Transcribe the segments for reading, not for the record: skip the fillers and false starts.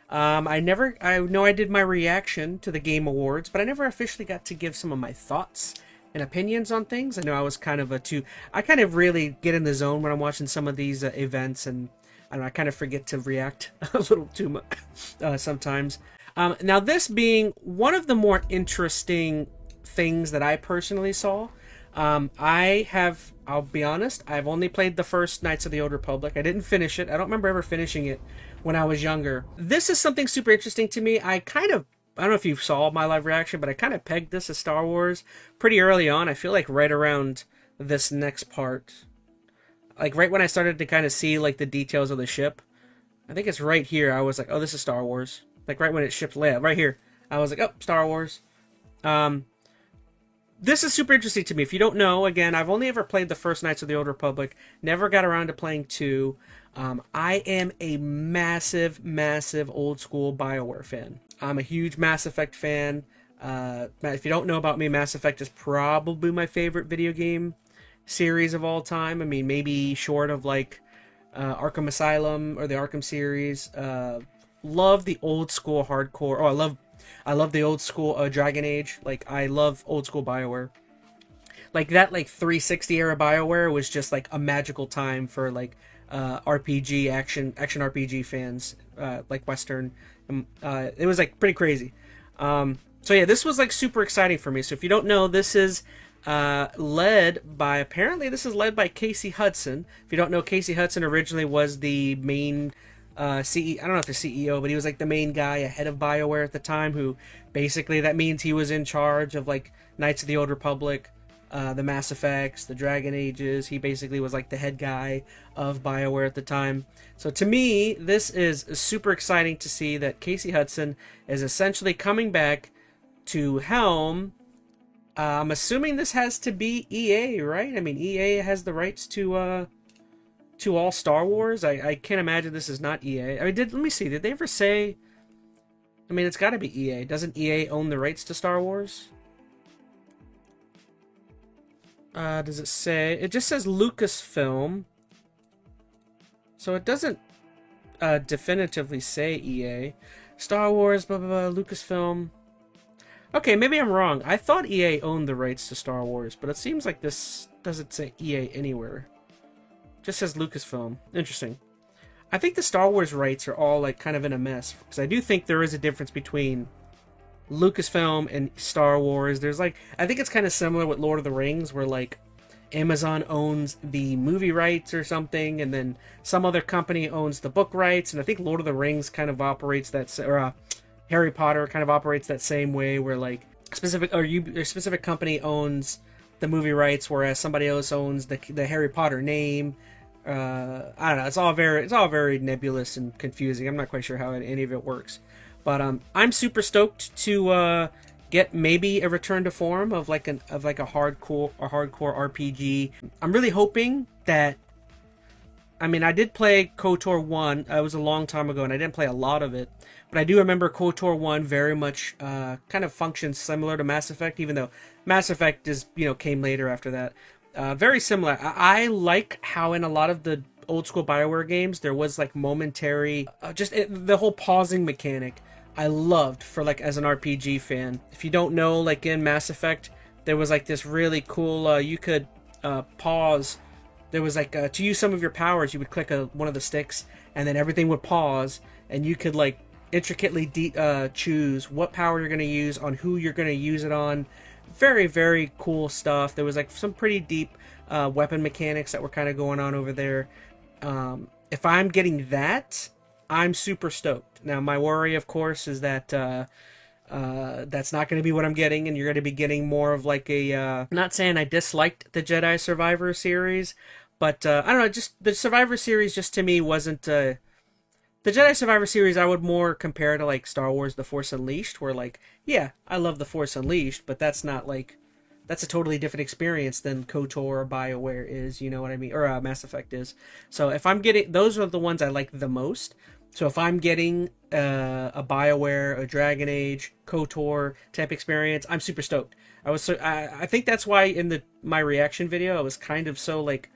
I know I did my reaction to the Game Awards, but I never officially got to give some of my thoughts and opinions on things. I know I was kind of I kind of really get in the zone when I'm watching some of these events, and I don't know, I kind of forget to react a little too much sometimes. Now, this being one of the more interesting things that I personally saw, I'll be honest, I've only played the first Knights of the Old Republic. I didn't finish it. I don't remember ever finishing it when I was younger. This is something super interesting to me. I don't know if you saw my live reaction, but I kind of pegged this as Star Wars pretty early on. I feel like right around this next part. Like right when I started to kind of see like the details of the ship. I think it's right here. I was like, oh, this is Star Wars. Like right when it shipped Leia, right here. I was like, oh, Star Wars. This is super interesting to me. If you don't know, again, I've only ever played the first Knights of the Old Republic. Never got around to playing 2. I am a massive, massive old school BioWare fan. I'm a huge Mass Effect fan. If you don't know about me, Mass Effect is probably my favorite video game series of all time. I mean, maybe short of like Arkham Asylum or the Arkham series. Love the old school hardcore. Oh, I love the old school Dragon Age. Like, I love old school BioWare. Like, that, like, 360 era BioWare was just, like, a magical time for, like, RPG, action RPG fans, like, Western. It was, like, pretty crazy. So, yeah, this was, like, super exciting for me. So, if you don't know, this is apparently, this is led by Casey Hudson. If you don't know, Casey Hudson originally was the main I don't know if the CEO, but he was like the main guy ahead of BioWare at the time, who basically that means he was in charge of like Knights of the Old Republic, the Mass Effects, the Dragon Ages. He basically was like the head guy of BioWare at the time. So to me, this is super exciting to see that Casey Hudson is essentially coming back to helm. I'm assuming this has to be EA, right? I mean, EA has the rights to all Star Wars. I can't imagine this is not EA. I mean, let me see. Did they ever say? I mean, it's got to be EA. Doesn't EA own the rights to Star Wars? Does it say? It just says Lucasfilm. So it doesn't definitively say EA. Star Wars, blah, blah, blah, Lucasfilm. Okay, maybe I'm wrong. I thought EA owned the rights to Star Wars, but it seems like this doesn't say EA anywhere. Just says Lucasfilm. Interesting. I think the Star Wars rights are all like kind of in a mess, because I do think there is a difference between Lucasfilm and Star Wars. There's like, I think it's kind of similar with Lord of the Rings, where like Amazon owns the movie rights or something, and then some other company owns the book rights. And I think Lord of the Rings kind of operates that, or Harry Potter kind of operates that same way, where like a specific company owns the movie rights, whereas somebody else owns the Harry Potter name. I don't know. It's all very nebulous and confusing. I'm not quite sure how any of it works, but I'm super stoked to get maybe a return to form of like a hardcore RPG. I'm really hoping that. I mean, I did play KOTOR 1. It was a long time ago, and I didn't play a lot of it. But I do remember KOTOR 1 very much kind of functions similar to Mass Effect, even though Mass Effect came later after that. Very similar. I like how in a lot of the old school BioWare games, there was like momentary, the whole pausing mechanic I loved for like as an RPG fan. If you don't know, like in Mass Effect, there was like this really cool, you could pause. There was like, to use some of your powers, you would click one of the sticks, and then everything would pause, and you could like intricately choose what power you're going to use on who you're going to use it on. Very, very cool stuff. There was like some pretty deep weapon mechanics that were kind of going on over there. If I'm getting that, I'm super stoked. Now, my worry, of course, is that that's not going to be what I'm getting, and you're going to be getting more of like a... I'm not saying I disliked the Jedi Survivor series, but I don't know, just the Survivor series just to me wasn't... The Jedi Survivor series I would more compare to like Star Wars The Force Unleashed, where like, yeah, I love The Force Unleashed, but that's not like... That's a totally different experience than KOTOR or BioWare is, you know what I mean? Or Mass Effect is. So if I'm getting... Those are the ones I like the most. So if I'm getting a BioWare, a Dragon Age, KOTOR type experience, I'm super stoked. I think that's why in my reaction video I was kind of so like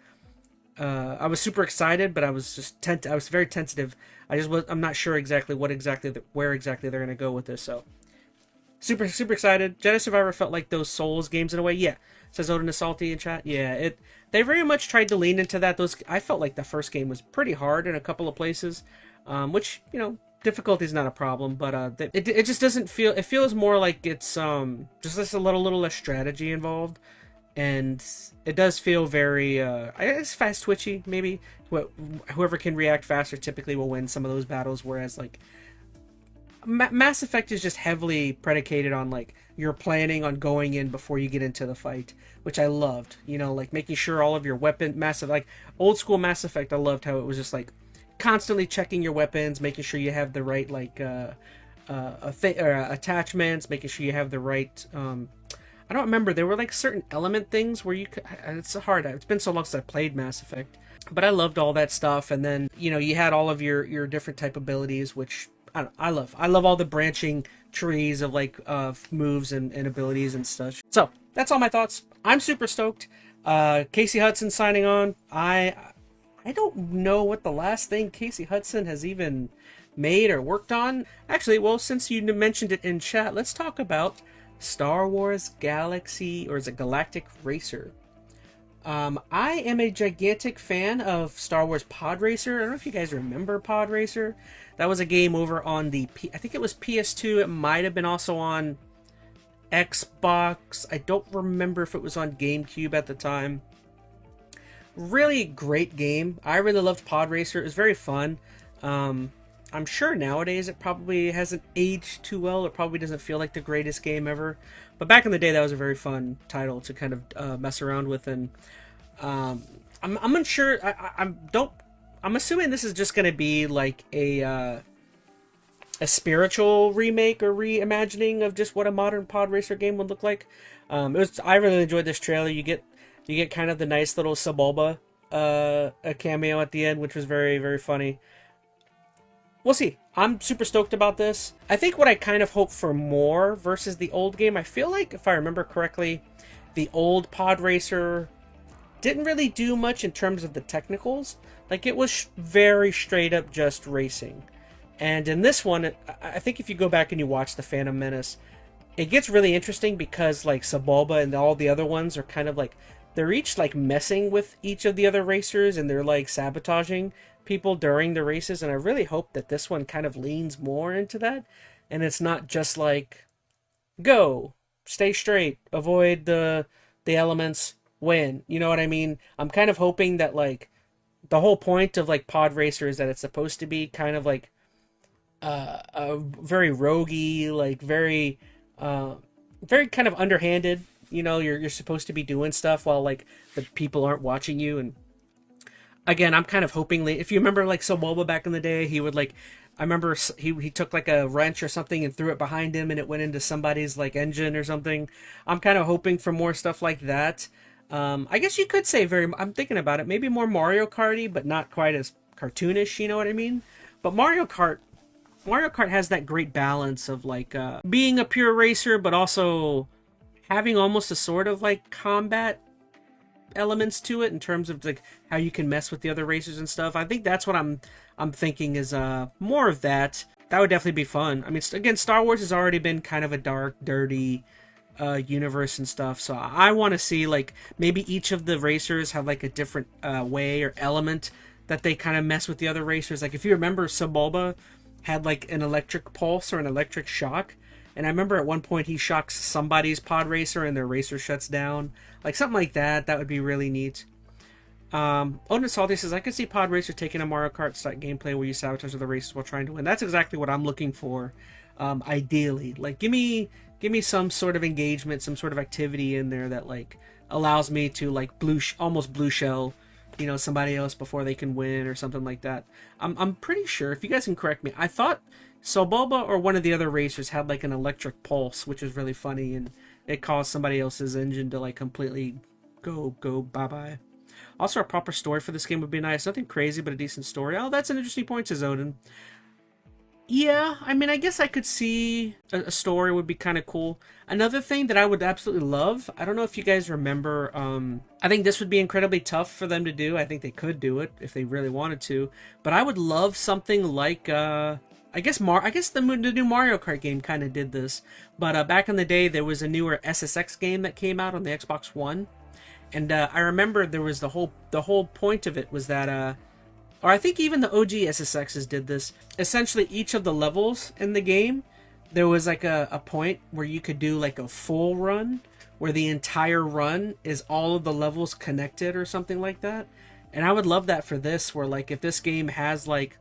I was super excited, but I was just I was very tentative. I'm not sure exactly where exactly they're gonna go with this. So super excited. Jedi Survivor felt like those Souls games in a way. Yeah, says Odin is salty in chat. Yeah, they very much tried to lean into that. I felt like the first game was pretty hard in a couple of places, which difficulty is not a problem, but it just doesn't feel. It feels more like it's just a little less strategy involved, and it does feel very I guess fast twitchy. Maybe whoever can react faster typically will win some of those battles, whereas like Mass Effect is just heavily predicated on like you're planning on going in before you get into the fight, which I loved. Like making sure all of your like old school Mass Effect. I loved how it was just like constantly checking your weapons, making sure you have the right like attachments, making sure you have the right. I don't remember. There were like certain element things where you could. It's hard. It's been so long since I played Mass Effect, but I loved all that stuff. And then you had all of your different type abilities, which I love all the branching trees of like moves and abilities and stuff. So that's all my thoughts. I'm super stoked. Casey Hudson signing on. I don't know what the last thing Casey Hudson has even made or worked on. Actually, well, since you mentioned it in chat, let's talk about Star Wars Galaxy, or is it Galactic Racer? I am a gigantic fan of Star Wars Pod Racer. I don't know if you guys remember Pod Racer. That was a game over on I think it was PS2. It might have been also on Xbox. I don't remember if it was on GameCube at the time. Really great game. I really loved Pod Racer. It was very fun. I'm sure nowadays it probably hasn't aged too well. It probably doesn't feel like the greatest game ever. But back in the day, that was a very fun title to kind of mess around with. And I'm unsure. I'm assuming this is just going to be like a spiritual remake or reimagining of just what a modern Pod Racer game would look like. I really enjoyed this trailer. You get kind of the nice little Sebulba a cameo at the end, which was very, very funny. We'll see. I'm super stoked about this. I think what I kind of hope for more versus the old game, I feel like, if I remember correctly, the old Pod Racer didn't really do much in terms of the technicals. Like, it was very straight up just racing. And in this one, I think if you go back and you watch The Phantom Menace, it gets really interesting because, like, Sebulba and all the other ones are kind of like, they're each, like, messing with each of the other racers, and they're, like, sabotaging people during the races. And I really hope that this one kind of leans more into that, and it's not just like, go, stay straight, avoid the elements, win. You know what I mean? I'm kind of hoping that, like, the whole point of, like, Pod Racer is that it's supposed to be kind of like a very roguey, like, very kind of underhanded. You're supposed to be doing stuff while, like, the people aren't watching you. And again, I'm kind of hoping, if you remember, like, Sebulba back in the day, he would, like, I remember he took, like, a wrench or something and threw it behind him, and it went into somebody's, like, engine or something. I'm kind of hoping for more stuff like that. I guess you could say I'm thinking about it, maybe more Mario Kart-y, but not quite as cartoonish, you know what I mean? But Mario Kart has that great balance of, like, being a pure racer, but also having almost a sort of, like, combat elements to it in terms of, like, how you can mess with the other racers and stuff. I think that's what I'm thinking is more of that. That would definitely be fun. I mean, again, Star Wars has already been kind of a dark, dirty universe and stuff, so I want to see, like, maybe each of the racers have, like, a different way or element that they kind of mess with the other racers. Like, if you remember, Sebulba had, like, an electric pulse or an electric shock. And I remember at one point he shocks somebody's pod racer and their racer shuts down. Like, something like that. That would be really neat. Odin Salty says, I could see Pod Racer taking a Mario Kart style gameplay where you sabotage the races while trying to win. That's exactly what I'm looking for, ideally. Like, give me some sort of engagement, some sort of activity in there that, like, allows me to, like, almost blue shell, somebody else before they can win or something like that. I'm pretty sure, if you guys can correct me, I thought Sebulba or one of the other racers had, like, an electric pulse, which was really funny, and it caused somebody else's engine to, like, completely go bye-bye. Also, a proper story for this game would be nice. Nothing crazy, but a decent story. Oh, that's an interesting point, says Odin. Yeah, I mean, I guess I could see a story would be kind of cool. Another thing that I would absolutely love, I don't know if you guys remember, I think this would be incredibly tough for them to do. I think they could do it if they really wanted to, but I would love something like, I guess the new Mario Kart game kind of did this, but back in the day there was a newer SSX game that came out on the Xbox One, and I remember there was the whole point of it was that or I think even the OG SSXs did this. Essentially, each of the levels in the game, there was like a point where you could do like a full run, where the entire run is all of the levels connected or something like that. And I would love that for this, where like if this game has like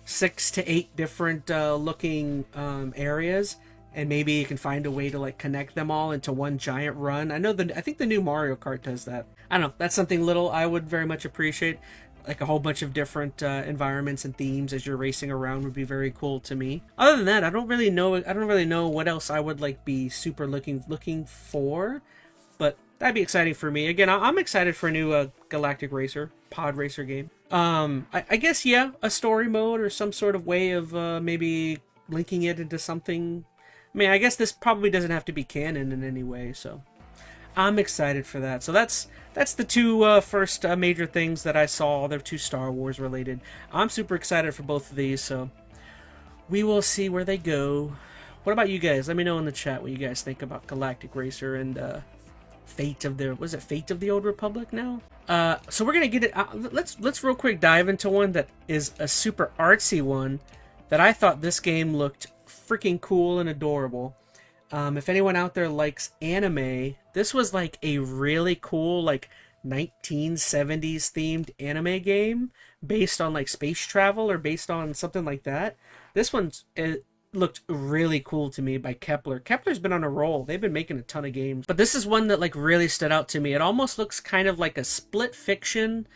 6 to 8 different looking areas, and maybe you can find a way to like connect them all into one giant run. I think the new Mario Kart does that. I don't know. That's something little I would very much appreciate. Like a whole bunch of different environments and themes as you're racing around would be very cool to me. Other than that, I don't really know what else I would like be super looking for, but that'd be exciting for me. Again, I'm excited for a new Galactic Racer pod racer game. I guess yeah, a story mode or some sort of way of maybe linking it into something. I mean, I guess this probably doesn't have to be canon in any way, so I'm excited for that. So that's the two first major things that I saw. They're two Star Wars related. I'm super excited for both of these, so we will see where they go. What about you guys? Let me know in the chat what you guys think about Galactic Racer and Fate of the Old Republic now? So we're gonna get it. Let's real quick dive into one that is a super artsy one that I thought this game looked freaking cool and adorable. If anyone out there likes anime, this was like a really cool like 1970s themed anime game based on like space travel or based on something like that. This it looked really cool to me by Kepler. Kepler's been on a roll. They've been making a ton of games. But this is one that like really stood out to me. It almost looks kind of like a split fiction.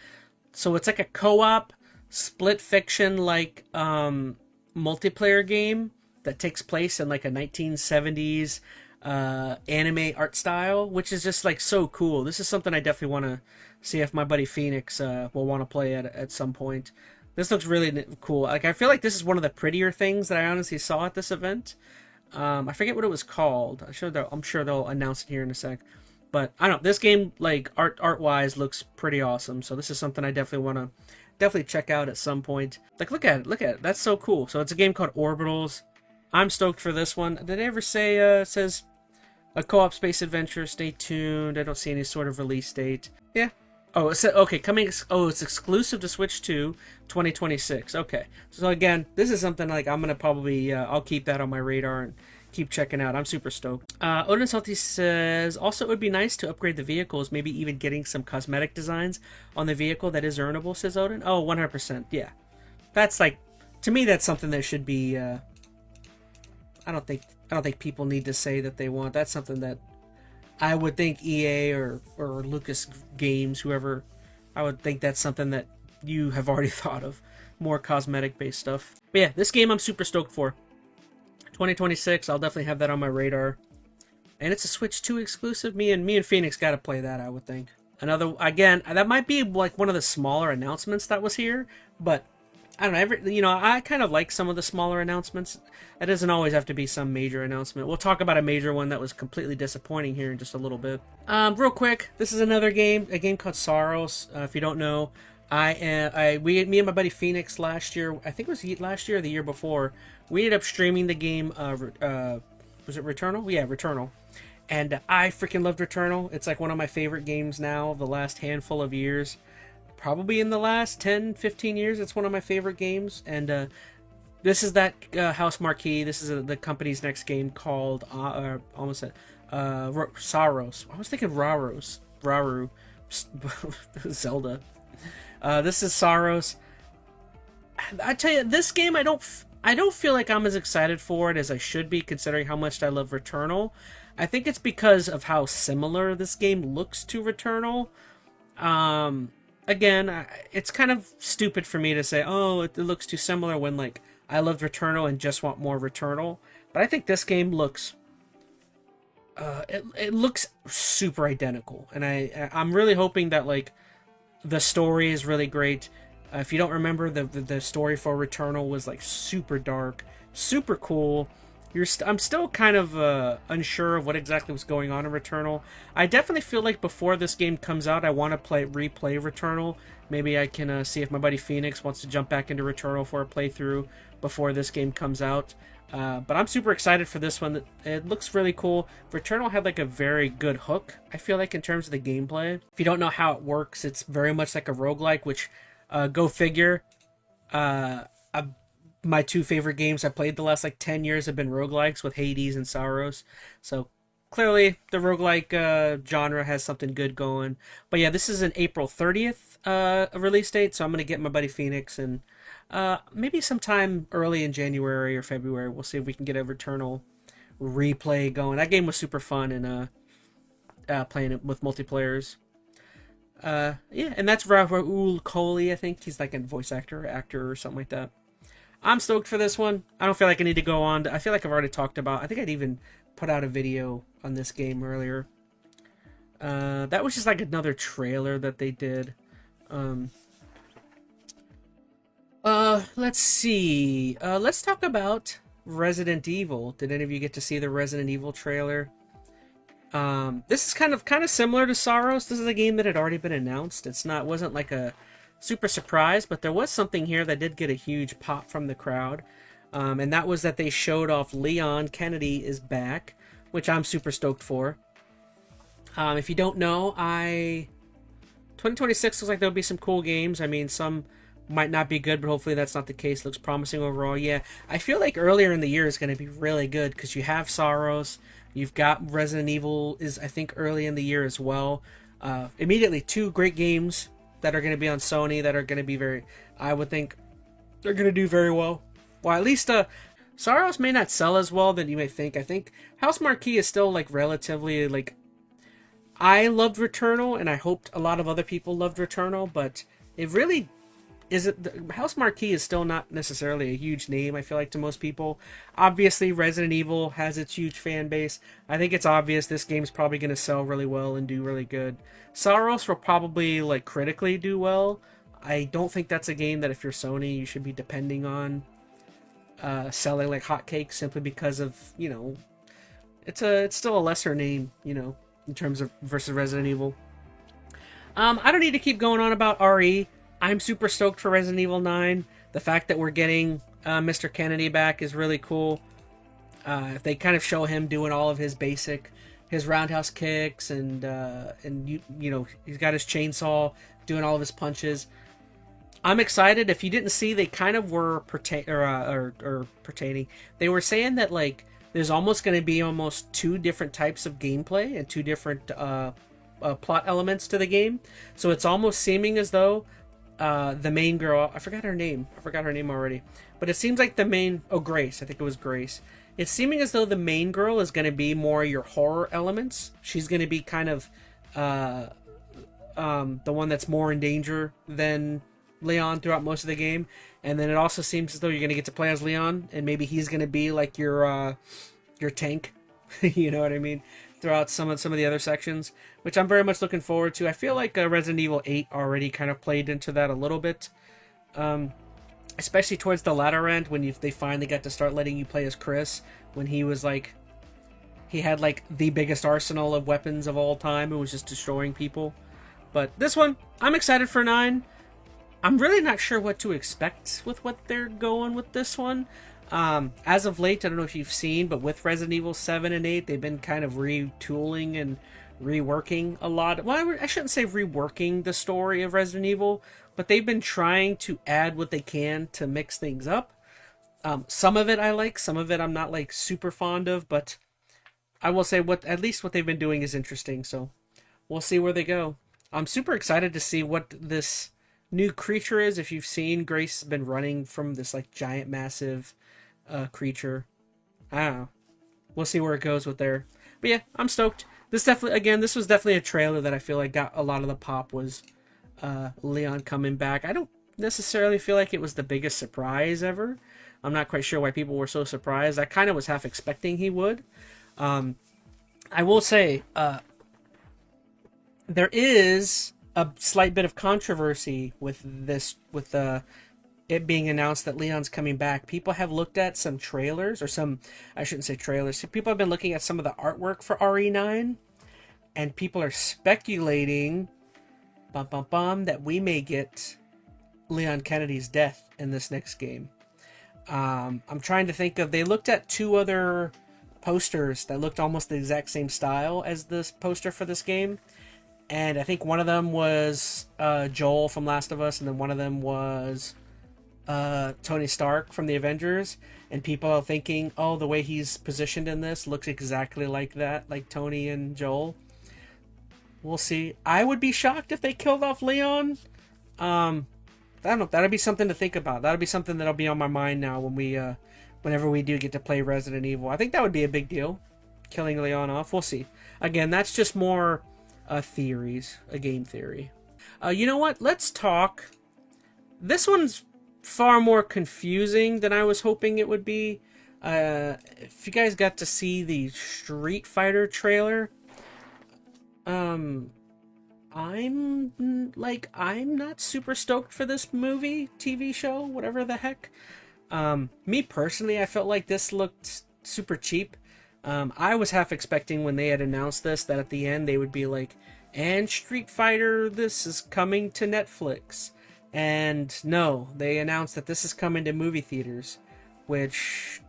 So it's like a co-op split fiction like multiplayer game that takes place in like a 1970s anime art style, which is just like so cool. This is something I definitely want to see if my buddy Phoenix will want to play at some point. This looks really cool. Like I feel like this is one of the prettier things that I honestly saw at this event. I forget what it was called. I'm sure they'll announce it here in a sec. But I don't know. This game, like art wise, looks pretty awesome. So this is something I definitely want to check out at some point. Like look at it. That's so cool. So it's a game called Orbitals. I'm stoked for this one. Did they ever say, it says a co-op space adventure, stay tuned. I don't see any sort of release date. Yeah. Oh, it said, okay, it's exclusive to Switch 2, 2026. Okay. So again, this is something like I'm going to probably, I'll keep that on my radar and keep checking out. I'm super stoked. Odin Salty says, also it would be nice to upgrade the vehicles, maybe even getting some cosmetic designs on the vehicle that is earnable, says Odin. Oh, 100%. Yeah. That's like, to me, that's something that should be, I don't think people need to say that they want. That's something that I would think EA or Lucas Games, whoever, I would think that's something that you have already thought of. More cosmetic based stuff. But yeah, this game I'm super stoked for. 2026, I'll definitely have that on my radar. And it's a Switch 2 exclusive. Me and Phoenix gotta play that, I would think. Another, again, that might be like one of the smaller announcements that was here, but I don't know, I kind of like some of the smaller announcements. It doesn't always have to be some major announcement. We'll talk about a major one that was completely disappointing here in just a little bit. Real quick, this is another game, a game called SORUS. If you don't know, me and my buddy Phoenix last year, I think it was last year or the year before, we ended up streaming the game, was it Returnal? Yeah, Returnal. And I freaking loved Returnal. It's like one of my favorite games now, the last handful of years. Probably in the last 10, 15 years, it's one of my favorite games. And this is that house marquee. This is the company's next game called, almost said, Saros. I was thinking Raru. Zelda. This is Saros. I tell you, this game, I don't feel like I'm as excited for it as I should be, considering how much I love Returnal. I think it's because of how similar this game looks to Returnal. Again, it's kind of stupid for me to say, oh, it looks too similar when, like, I loved Returnal and just want more Returnal. But I think this game looks, it looks super identical. And I'm really hoping that, like, the story is really great. If you don't remember, the story for Returnal was like super dark, super cool. I'm still kind of unsure of what exactly was going on in Returnal. I definitely feel like before this game comes out, I want to replay Returnal. Maybe I can see if my buddy Phoenix wants to jump back into Returnal for a playthrough before this game comes out. But I'm super excited for this one. It looks really cool. Returnal had like a very good hook, I feel like, in terms of the gameplay. If you don't know how it works, it's very much like a roguelike, which, go figure, my two favorite games I played the last like 10 years have been roguelikes with Hades and SORUS. So clearly the roguelike genre has something good going. But yeah, this is an April 30th release date, so I'm going to get my buddy Phoenix, and maybe sometime early in January or February, we'll see if we can get a Returnal replay going. That game was super fun, and playing it with multiplayers. Yeah, and that's Raul Coley, I think. He's like a voice actor or something like that. I'm stoked for this one. I don't feel like I need to go on. I feel like I've already talked about. I think I'd even put out a video on this game earlier. That was just like another trailer that they did. Let's see. Let's talk about Resident Evil. Did any of you get to see the Resident Evil trailer? This is kind of similar to SORUS. This is a game that had already been announced. Wasn't like a super surprise, but there was something here that did get a huge pop from the crowd. And that was that they showed off Leon Kennedy is back, which I'm super stoked for. If you don't know, 2026 looks like there'll be some cool games. I mean, some might not be good, but hopefully that's not the case. Looks promising overall. Yeah, I feel like earlier in the year is going to be really good because you have SORUS, you've got Resident Evil is, I think, early in the year as well. Immediately, two great games that are going to be on Sony that are going to be I would think they're going to do very well. Well, at least SORUS may not sell as well than you may think. I think House Marquee is still like relatively like, I loved Returnal and I hoped a lot of other people loved Returnal, but it really isn't. House Marquee is still not necessarily a huge name, I feel like, to most people. Obviously, Resident Evil has its huge fan base. I think it's obvious this game's probably going to sell really well and do really good. SORUS will probably like critically do well. I don't think that's a game that if you're Sony you should be depending on selling like hotcakes, simply because of, you know, it's still a lesser name, you know, in terms of versus Resident Evil. I don't need to keep going on about RE. I'm super stoked for Resident Evil 9. The fact that we're getting Mr. Kennedy back is really cool. If they kind of show him doing all of his roundhouse kicks, and you know, he's got his chainsaw doing all of his punches. I'm excited. If you didn't see, they kind of were pertaining. They were saying that like there's almost going to be almost two different types of gameplay and two different plot elements to the game. So it's almost seeming as though the main girl, I forgot her name already, but it seems like Grace, I think it was Grace. It's seeming as though the main girl is going to be more your horror elements. She's going to be kind of the one that's more in danger than Leon throughout most of the game. And then it also seems as though you're going to get to play as Leon, and maybe he's going to be like your tank, you know what I mean, throughout some of the other sections, which I'm very much looking forward to. I feel like Resident Evil 8 already kind of played into that a little bit, especially towards the latter end when they finally got to start letting you play as Chris, when he was like, he had like the biggest arsenal of weapons of all time and was just destroying people. But this one, I'm excited for 9. I'm really not sure what to expect with what they're going with this one. As of late, I don't know if you've seen, but with Resident Evil 7 and 8, they've been kind of retooling and reworking a lot. Well, I shouldn't say reworking the story of Resident Evil, but they've been trying to add what they can to mix things up. Some of it I like, some of it I'm not like super fond of, but I will say at least what they've been doing is interesting, so we'll see where they go. I'm super excited to see what this new creature is. If you've seen, Grace has been running from this like giant massive creature. I don't know. We'll see where it goes with there. But yeah, I'm stoked. This was definitely a trailer that I feel like got a lot of the pop, was Leon coming back. I don't necessarily feel like it was the biggest surprise ever. I'm not quite sure why people were so surprised. I kind of was half expecting he would. I will say, there is a slight bit of controversy with this, with it being announced that Leon's coming back. People have looked at some trailers, or some, I shouldn't say trailers. People have been looking at some of the artwork for RE9, and people are speculating, that we may get Leon Kennedy's death in this next game. I'm trying to think of, they looked at two other posters that looked almost the exact same style as this poster for this game. And I think one of them was Joel from Last of Us, and then one of them was Tony Stark from the Avengers. And people are thinking, oh, the way he's positioned in this looks exactly like that, like Tony and Joel. We'll see. I would be shocked if they killed off Leon. I don't know. That'll be something to think about. That'll be something that'll be on my mind now when we, whenever we do get to play Resident Evil. I think that would be a big deal, killing Leon off. We'll see. Again, that's just more theories, a game theory. You know what? Let's talk. This one's far more confusing than I was hoping it would be. If you guys got to see the Street Fighter trailer, I'm not super stoked for this movie, TV show, whatever the heck. Me personally, I felt like this looked super cheap. I was half expecting when they had announced this that at the end they would be like, and Street Fighter, this is coming to Netflix. And no, they announced that this is coming to movie theaters, which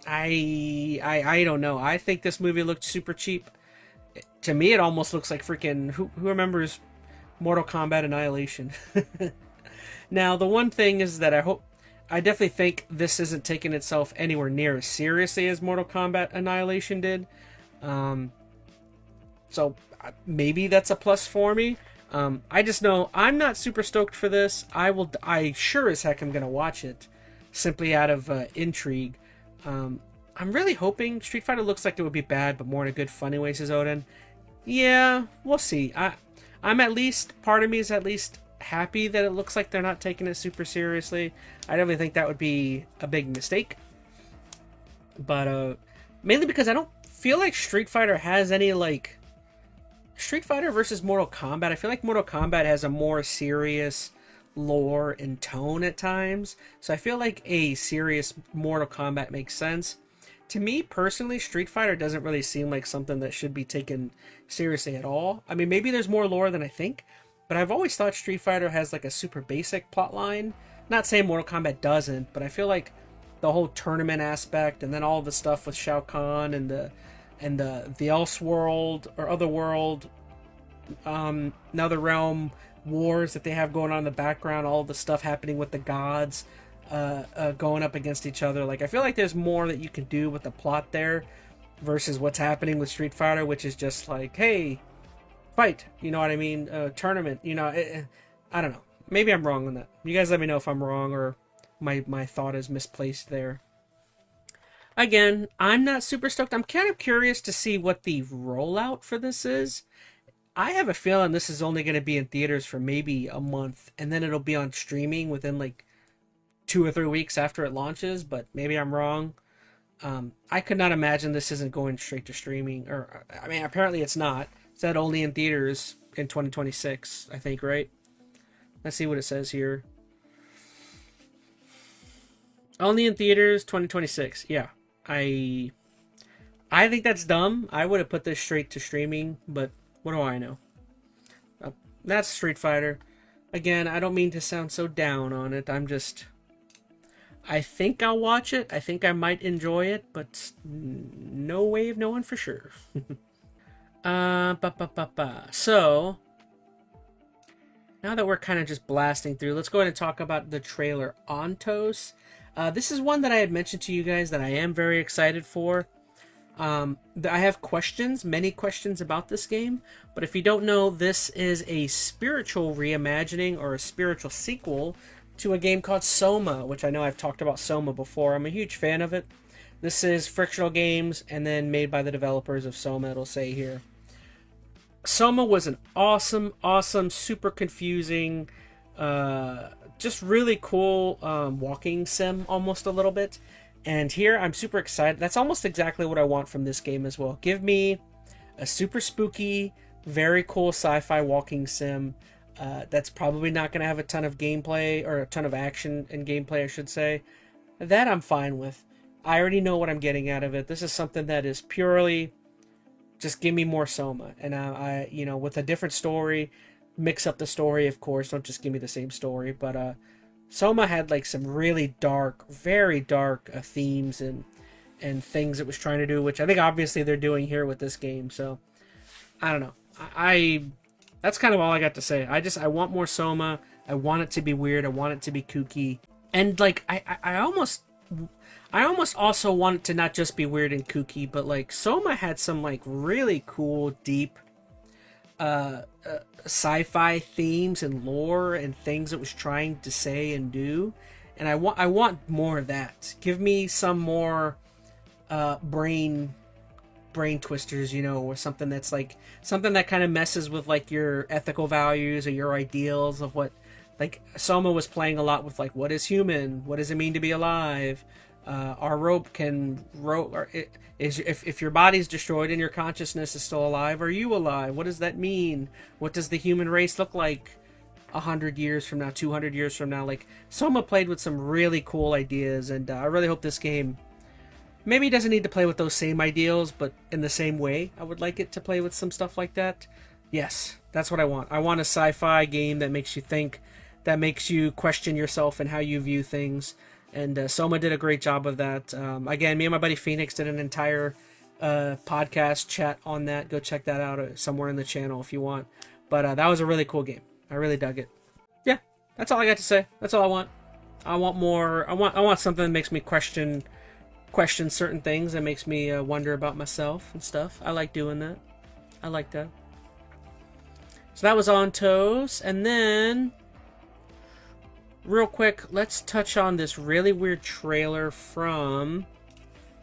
I don't know. I think this movie looked super cheap. To me, it almost looks like freaking, who remembers Mortal Kombat Annihilation? Now, the one thing is that I definitely think this isn't taking itself anywhere near as seriously as Mortal Kombat Annihilation did. So maybe that's a plus for me. I just know I'm not super stoked for this. I sure as heck am gonna watch it, simply out of intrigue. I'm really hoping Street Fighter looks like it would be bad, but more in a good, funny way, says Odin. Yeah, we'll see. I'm at least, part of me is at least happy that it looks like they're not taking it super seriously. I definitely think that would be a big mistake. But mainly because I don't feel like Street Fighter has any, like, Street Fighter versus Mortal Kombat. I feel like Mortal Kombat has a more serious lore and tone at times. So I feel like a serious Mortal Kombat makes sense. To me, personally, Street Fighter doesn't really seem like something that should be taken seriously at all. I mean, maybe there's more lore than I think, but I've always thought Street Fighter has like a super basic plot line. Not saying Mortal Kombat doesn't, but I feel like the whole tournament aspect, and then all the stuff with Shao Kahn and the Elseworld or Otherworld, Another Realm wars that they have going on in the background, all the stuff happening with the gods, going up against each other. Like, I feel like there's more that you can do with the plot there versus what's happening with Street Fighter, which is just like, hey, fight, you know what I mean? Tournament, you know. I don't know. Maybe I'm wrong on that. You guys let me know if I'm wrong or my thought is misplaced there. Again, I'm not super stoked. I'm kind of curious to see what the rollout for this is. I have a feeling this is only going to be in theaters for maybe a month, and then it'll be on streaming within like 2 or 3 weeks after it launches, but maybe I'm wrong. I could not imagine this isn't going straight to streaming, or, I mean, apparently it's not. It said only in theaters in 2026, I think, right? Let's see what it says here. Only in theaters 2026. Yeah. I think that's dumb. I would have put this straight to streaming, but what do I know? That's Street Fighter. Again, I don't mean to sound so down on it. I think I'll watch it. I think I might enjoy it, but no way of knowing for sure. So, now that we're kind of just blasting through, let's go ahead and talk about the trailer Ontos. This is one that I had mentioned to you guys that I am very excited for. I have questions, many questions about this game, but if you don't know, this is a spiritual reimagining or a spiritual sequel to a game called Soma, which I know I've talked about Soma before. I'm a huge fan of it. This is Frictional Games and then made by the developers of Soma, it'll say here. Soma was an awesome, super confusing, just really cool walking sim almost a little bit. And here I'm super excited. That's almost exactly what I want from this game as well. Give me a super spooky, Very cool sci-fi walking sim. That's probably not going to have a ton of gameplay, or a ton of action and gameplay, I should say. That I'm fine with. I already know what I'm getting out of it. This is something that is purely just give me more Soma, and with a different story, mix up the story, of course. Don't just give me the same story. But Soma had like some really dark, very dark themes and things it was trying to do, which I think obviously they're doing here with this game. So I don't know. I that's kind of all I got to say. I want more Soma. I want it to be weird. I want it to be kooky. And like I almost also want it to not just be weird and kooky, but like Soma had some like really cool, deep sci-fi themes and lore and things it was trying to say and do. And I want more of that. Give me some more brain twisters, or something that's like something that kind of messes with like your ethical values or your ideals of what, like Soma was playing a lot with like, what is human, what does it mean to be alive, our rope can rope, or if your body's destroyed and your consciousness is still alive, are you alive, what does that mean, what does the human race look like 100 years from now, 200 years from now. Like Soma played with some really cool ideas, and I really hope this game maybe doesn't need to play with those same ideals, but in the same way I would like it to play with some stuff like that. Yes, that's what I want. I want a sci-fi game that makes you think, that makes you question yourself and how you view things. And Soma did a great job of that. Again, me and my buddy Phoenix did an entire podcast chat on that. Go check that out somewhere in the channel if you want. But that was a really cool game. I really dug it. Yeah, that's all I got to say. That's all I want. I want more. I want something that makes me question certain things, that makes me wonder about myself and stuff. I like doing that. I like that. So that was On Toes. And then, real quick, let's touch on this really weird trailer from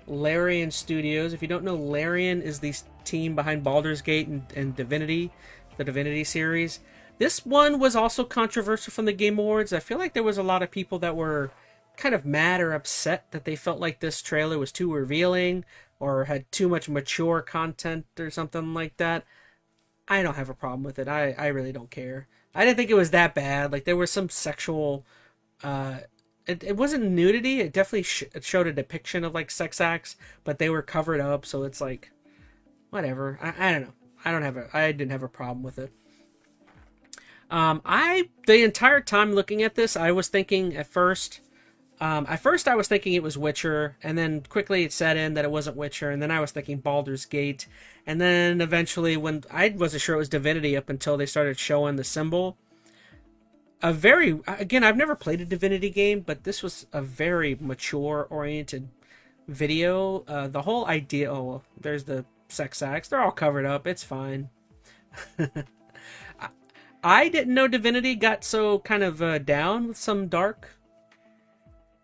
Larian Studios. If you don't know, Larian is the team behind Baldur's Gate and Divinity, the Divinity series. This one was also controversial from the Game Awards. I feel like there was a lot of people that were kind of mad or upset that they felt like this trailer was too revealing or had too much mature content or something like that. I don't have a problem with it. I really don't care. I didn't think it was that bad. Like there was some sexual it wasn't nudity. It definitely it showed a depiction of like sex acts, but they were covered up, so it's like whatever. I don't know. I didn't have a problem with it. The entire time looking at this, I was thinking at first I was thinking it was Witcher, and then quickly it set in that it wasn't Witcher, and then I was thinking Baldur's Gate, and then eventually when I wasn't sure it was Divinity up until they started showing the symbol. Again, I've never played a Divinity game, but this was a very mature-oriented video. The whole idea, oh, well, there's the sex acts, they're all covered up, it's fine. I didn't know Divinity got so kind of down with some dark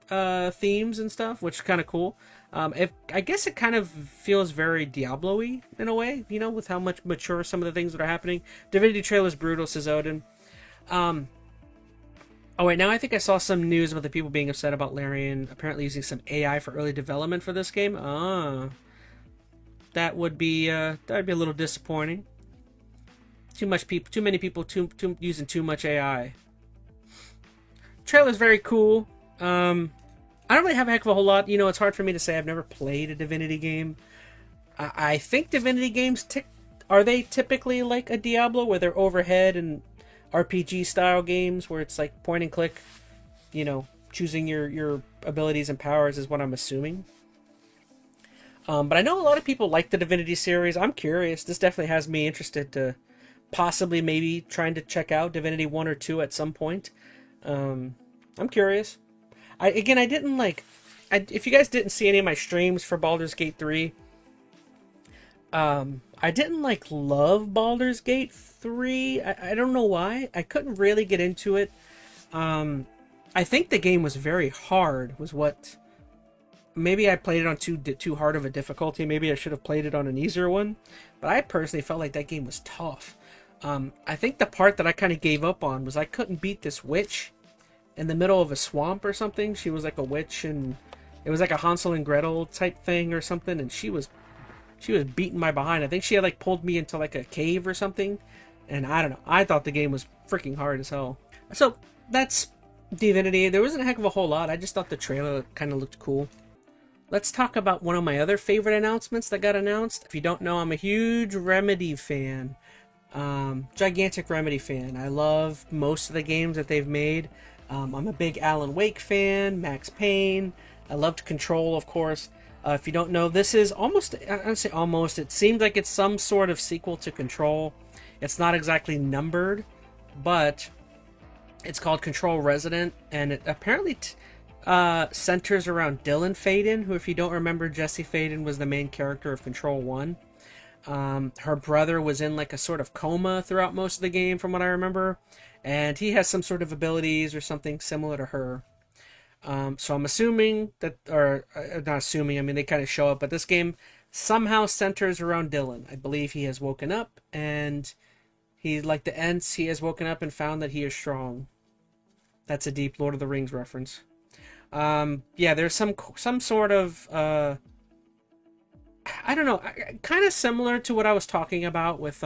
themes and stuff, which is kind of cool. I guess it kind of feels very Diablo-y in a way, with how much mature some of the things that are happening. Divinity trailer's brutal, says Odin. Oh wait, now I think I saw some news about the people being upset about Larian apparently using some AI for early development for this game. That would be a little disappointing. Too many people using too much AI. Trailer's very cool. I don't really have a heck of a whole lot. It's hard for me to say. I've never played a Divinity game. I think Divinity games are they typically like a Diablo, where they're overhead and RPG style games where it's like point and click, choosing your abilities and powers is what I'm assuming. But I know a lot of people like the Divinity series. I'm curious. This definitely has me interested to possibly maybe trying to check out Divinity 1 or 2 at some point. I'm curious. If you guys didn't see any of my streams for Baldur's Gate 3, I didn't love Baldur's Gate 3. I don't know why. I couldn't really get into it. I think the game was very hard, maybe I played it on too hard of a difficulty. Maybe I should have played it on an easier one. But I personally felt like that game was tough. I think the part that I kind of gave up on was I couldn't beat this witch in the middle of a swamp or something. She was like a witch, and it was like a Hansel and Gretel type thing or something, and she was she was beating my behind. I think she had like pulled me into like a cave or something, and I don't know. I thought the game was freaking hard as hell. So that's Divinity. There wasn't a heck of a whole lot. I just thought the trailer kind of looked cool. Let's talk about one of my other favorite announcements that got announced. If you don't know, I'm a huge Remedy fan. Gigantic Remedy fan. I love most of the games that they've made. I'm a big Alan Wake fan, Max Payne. I loved Control, of course. If you don't know, this is almost, I don't say almost, it seems like it's some sort of sequel to Control. It's not exactly numbered, but it's called Control Resident, and it apparently centers around Dylan Faden, who, if you don't remember, Jesse Faden was the main character of Control 1. Her brother was in like a sort of coma throughout most of the game, from what I remember, and he has some sort of abilities or something similar to her. So I'm assuming that, or not assuming, I mean, they kind of show up, but this game somehow centers around Dylan. I believe he has woken up, and he, like the Ents, he has woken up and found that he is strong. That's a deep Lord of the Rings reference. Yeah, there's some sort of, I don't know, kind of similar to what I was talking about with,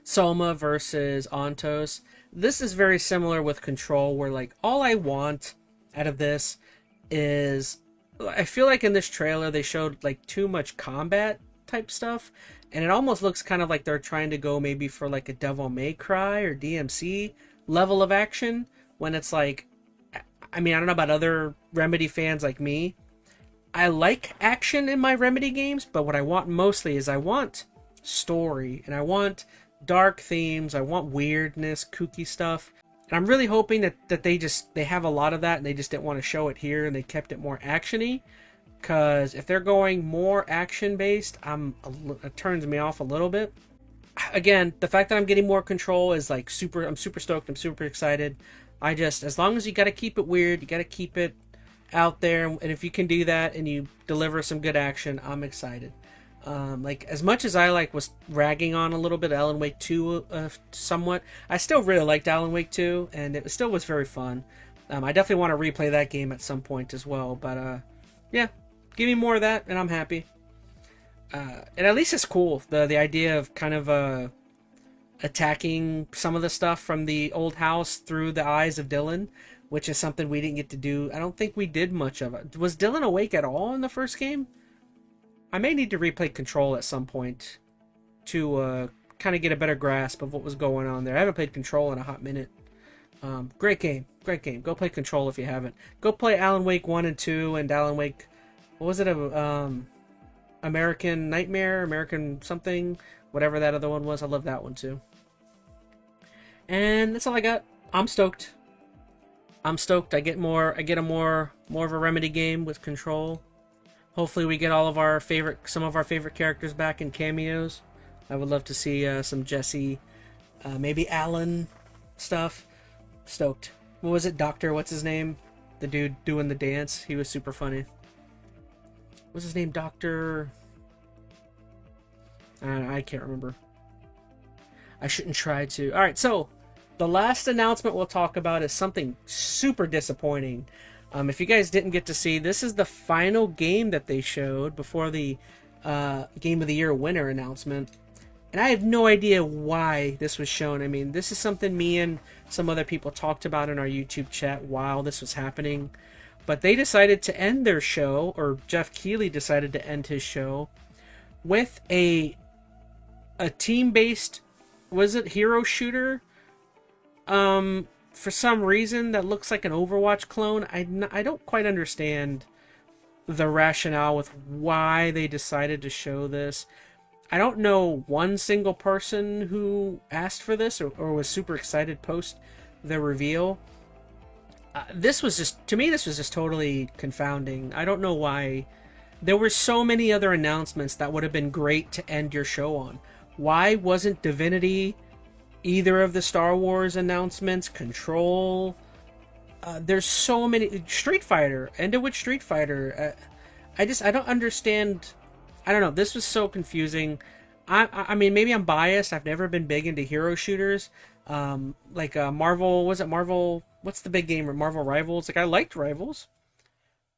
Soma versus Ontos. This is very similar with Control, where like all I want out of this is, I feel like in this trailer they showed like too much combat type stuff, and it almost looks kind of like they're trying to go maybe for like a Devil May Cry or DMC level of action, when it's like, I mean, I don't know about other Remedy fans like me. I like action in my Remedy games, but what I want mostly is I want story, and I want dark themes, I want weirdness, kooky stuff. And I'm really hoping that they have a lot of that, and they just didn't want to show it here, and they kept it more actiony. Because if they're going more action based, it turns me off a little bit. Again, the fact that I'm getting more Control is like I'm super stoked, I'm super excited. As long as you got to keep it weird, you got to keep it out there, and if you can do that and you deliver some good action, I'm excited. Like, as much as I was ragging on a little bit Alan Wake 2 somewhat, I still really liked Alan Wake 2, and it still was very fun. I definitely want to replay that game at some point as well, but yeah, give me more of that and I'm happy. And at least it's cool, the idea of kind of attacking some of the stuff from the old house through the eyes of Dylan, which is something we didn't get to do. I don't think we did much of it. Was Dylan awake at all in the first game? I may need to replay Control at some point to kind of get a better grasp of what was going on there. I haven't played Control in a hot minute. Great game. Great game. Go play Control if you haven't. Go play Alan Wake 1 and 2 and Alan Wake... What was it? American Nightmare? American something? Whatever that other one was. I love that one too. And that's all I got. I'm stoked. I'm stoked. I get a more of a Remedy game with Control. Hopefully we get some of our favorite characters back in cameos. I would love to see some Jesse, maybe Alan stuff. Stoked. What was it? What's his name? The dude doing the dance. He was super funny. What's his name? Doctor... I can't remember. I shouldn't try to. Alright, so the last announcement we'll talk about is something super disappointing. If you guys didn't get to see, this is the final game that they showed before the Game of the Year winner announcement. And I have no idea why this was shown. I mean, this is something me and some other people talked about in our YouTube chat while this was happening. But they decided to end their show, or Jeff Keighley decided to end his show, with a team-based, was it hero shooter? For some reason that looks like an Overwatch clone. I don't quite understand the rationale with why they decided to show this. I don't know one single person who asked for this or was super excited post the reveal. This was just totally confounding. I don't know why. There were so many other announcements that would have been great to end your show on. Why wasn't Divinity, either of the Star Wars announcements, Control? There's so many. Street Fighter. Ended with Street Fighter. I don't understand. I don't know. This was so confusing. I mean, maybe I'm biased. I've never been big into hero shooters. Marvel. Was it Marvel? What's the big game? Marvel Rivals. Like, I liked Rivals.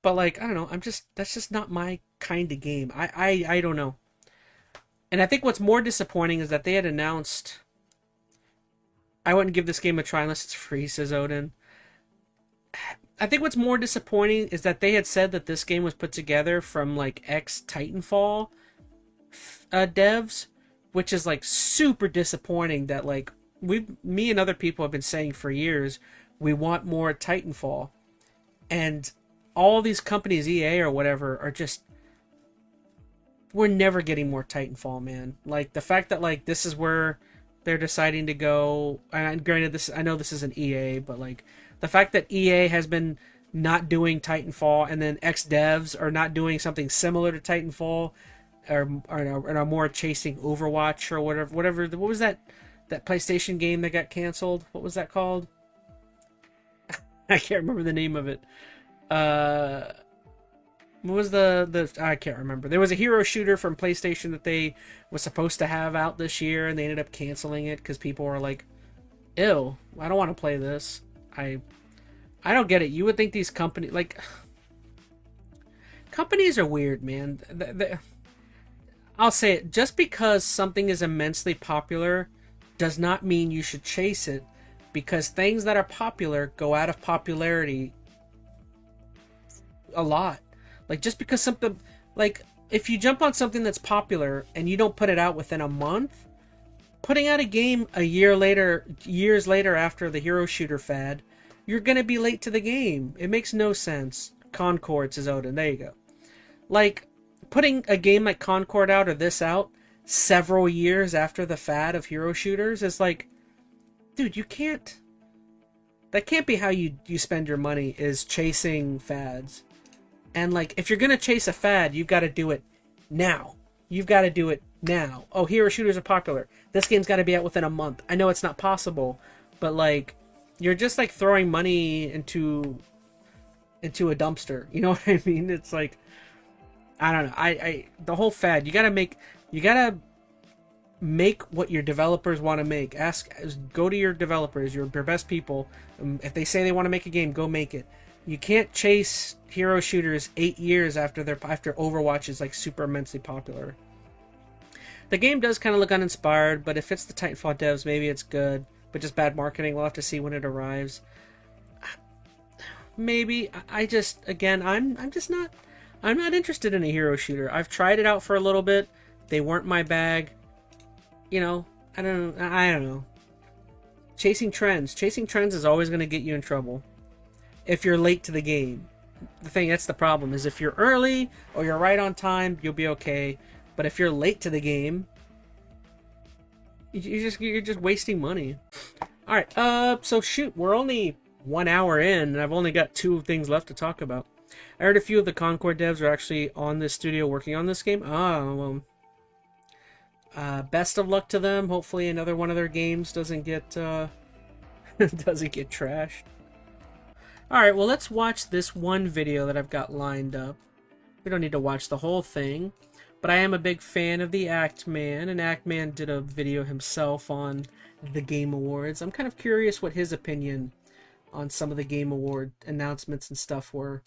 But like, I don't know. That's just not my kind of game. I don't know. And I think what's more disappointing is that they had announced. I wouldn't give this game a try unless it's free, says Odin. I think what's more disappointing is that they had said that this game was put together from like ex Titanfall devs, which is like super disappointing. That like me and other people have been saying for years, we want more Titanfall, and all these companies, EA or whatever, are just, we're never getting more Titanfall, man. Like the fact that like this is where they're deciding to go. And granted, this, I know this isn't EA, but like the fact that EA has been not doing Titanfall, and then ex devs are not doing something similar to Titanfall, or are more chasing Overwatch or whatever. What was that PlayStation game that got canceled? What was that called? I can't remember the name of it. What was the I can't remember. There was a hero shooter from PlayStation that they was supposed to have out this year, and they ended up canceling it because people were like, ew, I don't want to play this. I don't get it. You would think these companies, like, companies are weird, man. I'll say it, just because something is immensely popular does not mean you should chase it, because things that are popular go out of popularity a lot. Like, just because something, like, if you jump on something that's popular and you don't put it out within a month, putting out a game a year later, years later after the hero shooter fad, you're gonna be late to the game. It makes no sense. Concord, says Odin. There you go. Like, putting a game like Concord out or this out several years after the fad of hero shooters is like, dude, you can't. That can't be how you spend your money, is chasing fads. And like, if you're gonna chase a fad, you've got to do it now. You've got to do it now. Oh, hero shooters are popular. This game's got to be out within a month. I know it's not possible, but like, you're just like throwing money into a dumpster. You know what I mean? It's like, I don't know. I the whole fad. You gotta make what your developers want to make. Go to your developers, your best people. If they say they want to make a game, go make it. You can't chase hero shooters 8 years after Overwatch is like super immensely popular. The game does kind of look uninspired, but if it's the Titanfall devs, maybe it's good. But just bad marketing. We'll have to see when it arrives. Maybe. I'm not interested in a hero shooter. I've tried it out for a little bit. They weren't my bag. You know, I don't know. Chasing trends is always going to get you in trouble if you're late to the game. That's the problem, is if you're early or you're right on time, you'll be okay. But if you're late to the game, you're just wasting money. All right, so shoot, we're only 1 hour in, and I've only got 2 things left to talk about. I heard a few of the Concord devs are actually on this studio working on this game. Well, best of luck to them. Hopefully another one of their games doesn't get trashed. Alright, well, let's watch this one video that I've got lined up. We don't need to watch the whole thing, but I am a big fan of the ActMan, and ActMan did a video himself on the Game Awards. I'm kind of curious what his opinion on some of the Game Award announcements and stuff were.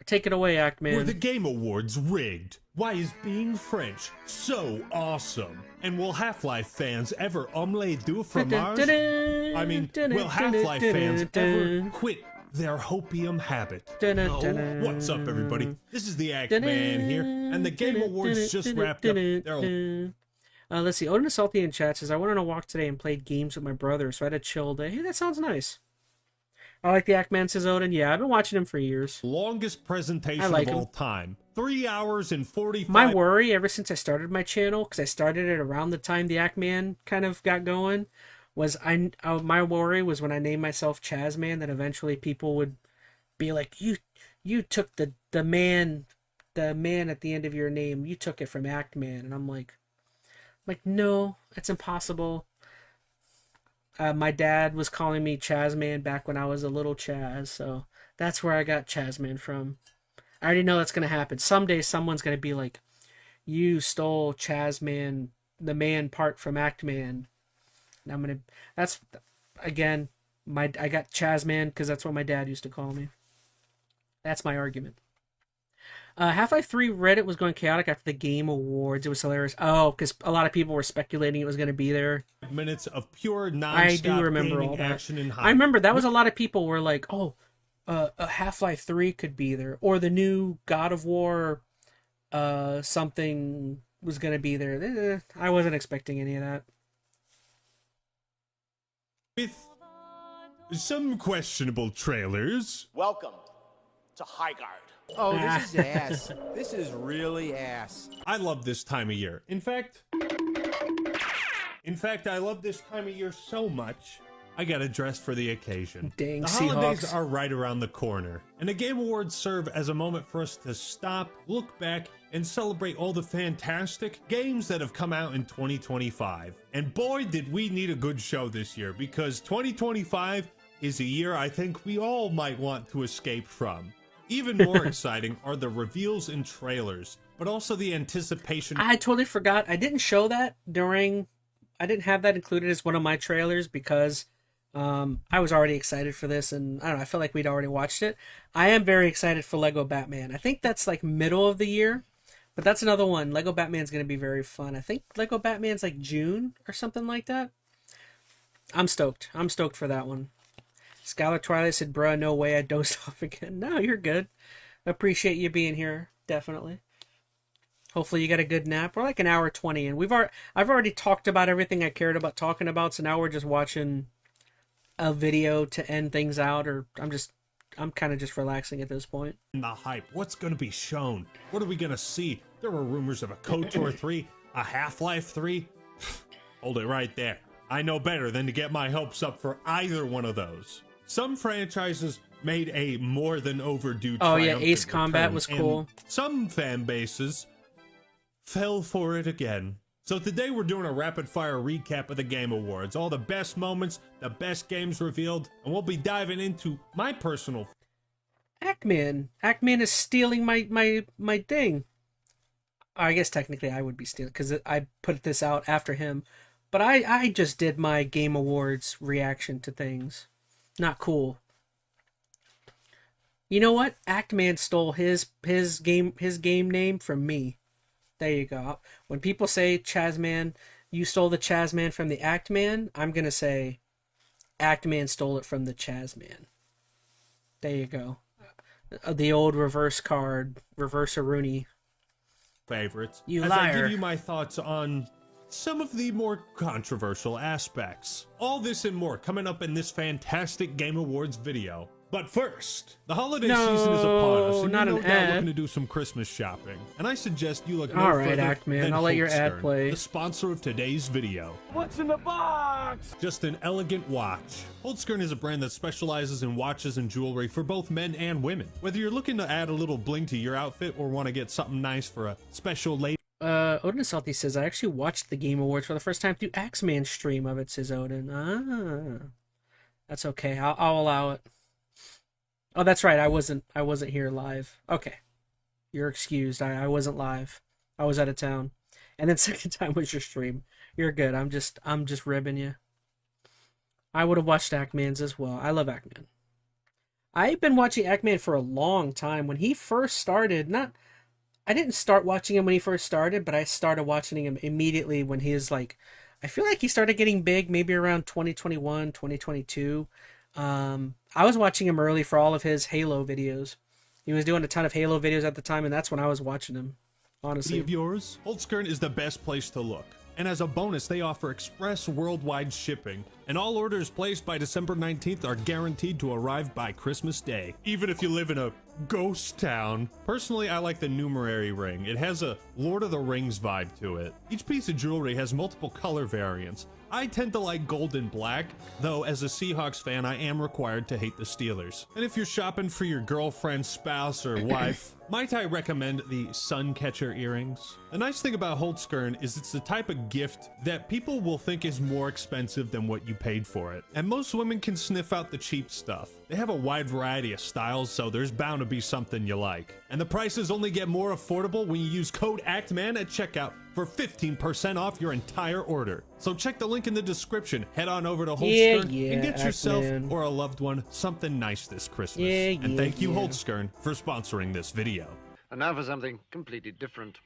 Take it away, ActMan. Were the Game Awards rigged? Why is being French so awesome? And will Half-Life fans ever omelette du fromage? I mean, will Half-Life fans ever quit their hopium habit? Oh, what's up, everybody? This is the ActMan here, and the Game Awards just wrapped up. Let's see. Odin Salty in chat says, I went on a walk today and played games with my brother, so I had a chill day. Hey, that sounds nice. I like the ActMan, says Odin. Yeah, I've been watching him for years. Longest presentation of all time. 3 hours and 45. My worry ever since I started my channel, because I started it around the time the ActMan kind of got going, was my worry was when I named myself ChazmaN, that eventually people would be like, you took the man at the end of your name, you took it from ActMan, and I'm like, no, it's impossible. My dad was calling me ChazmaN back when I was a little Chaz, so that's where I got ChazmaN from. I already know that's going to happen. Someday someone's going to be like, you stole ChazmaN, the man part from ActMan. And I'm going to, that's, again, I got ChazmaN because that's what my dad used to call me. That's my argument. Half-Life 3 Reddit was going chaotic after the Game Awards. It was hilarious. Oh, because a lot of people were speculating it was going to be there. Minutes of pure I do non-stop remember all gaming that. action and hype. I remember that was a lot of people were like, oh, a Half-Life 3 could be there. Or the new God of War something was going to be there. I wasn't expecting any of that. With some questionable trailers. Welcome to Highguard. Oh, this is ass. This is really ass. I love this time of year. In fact, I love this time of year so much, I got dressed for the occasion. Dang the Seahawks. holidays are right around the corner, and the Game Awards serve as a moment for us to stop, look back, and celebrate all the fantastic games that have come out in 2025. And boy, did we need a good show this year, because 2025 is a year I think we all might want to escape from. Even more exciting are the reveals and trailers, but also the anticipation. I totally forgot. I didn't show that I didn't have that included as one of my trailers because I was already excited for this, and I don't know, I felt like we'd already watched it. I am very excited for Lego Batman. I think that's like middle of the year, but that's another one. Lego Batman's going to be very fun. I think Lego Batman's like June or something like that. I'm stoked. I'm stoked for that one. Skylar Twilight said, bruh, no way I dozed off again. No, you're good. Appreciate you being here, definitely. Hopefully you got a good nap. We're like an hour 20, and I've already talked about everything I cared about talking about, so now we're just watching a video to end things out, or I'm kind of just relaxing at this point. The hype. What's going to be shown? What are we going to see? There were rumors of a KOTOR 3, a Half-Life 3. Hold it right there. I know better than to get my hopes up for either one of those. Some franchises made a more than overdue Oh yeah, triumphant Ace Combat return, was and cool. some fan bases fell for it again. So today we're doing a rapid fire recap of the Game Awards, all the best moments, the best games revealed, and we'll be diving into my personal. Ackman is stealing my thing. I guess technically I would be stealing because I put this out after him, but I just did my Game Awards reaction to things. Not cool. You know what? Ackman stole his game name from me. There you go. When people say ChazmaN, you stole the ChazmaN from the Ackman, I'm gonna say Ackman stole it from the ChazmaN. There you go. The old reverse card, reverse Rooney. Favorites. You as liar. I give you my thoughts on some of the more controversial aspects. All this and more coming up in this fantastic Game Awards video. But first, the holiday season is upon us, and not you're no an doubt ad. looking to do some Christmas shopping. And I suggest you look no All right, further Ackman, than I'll let your ad Holstern, play. the sponsor of today's video. What's in the box? Just an elegant watch. Holstern is a brand that specializes in watches and jewelry for both men and women. Whether you're looking to add a little bling to your outfit or want to get something nice for a special lady. Odin Salty says, I actually watched the Game Awards for the first time through Axeman's stream of it, says Odin. Ah. That's okay. I'll allow it. Oh, that's right. I wasn't here live. Okay. You're excused. I wasn't live. I was out of town. And then second time was your stream. You're good. I'm just ribbing you. I would have watched Ackman's as well. I love Ackman. I've been watching Ackman for a long time. When he first started, I didn't start watching him when he first started, but I started watching him immediately when he was like, I feel like he started getting big maybe around 2021, 2022. I was watching him early for all of his Halo videos. He was doing a ton of Halo videos at the time, and that's when I was watching him, honestly. Of yours, Holstern is the best place to look. And as a bonus, they offer express worldwide shipping, and all orders placed by December 19th are guaranteed to arrive by Christmas Day, even if you live in a ghost town. Personally, I like the numerary ring. It has a Lord of the Rings vibe to it. Each piece of jewelry has multiple color variants. I tend to like gold and black, though as a Seahawks fan, I am required to hate the Steelers. And if you're shopping for your girlfriend, spouse, or wife, might I recommend the Suncatcher earrings? The nice thing about Holstern is it's the type of gift that people will think is more expensive than what you paid for it. And most women can sniff out the cheap stuff. They have a wide variety of styles, so there's bound to be something you like. And the prices only get more affordable when you use code ACTMAN at checkout for 15% off your entire order. So check the link in the description, head on over to Yeah, Holstern and get yourself Ackman. or a loved one something nice this Christmas. Yeah, and yeah, thank you, yeah. Holstern, for sponsoring this video. And now for something completely different.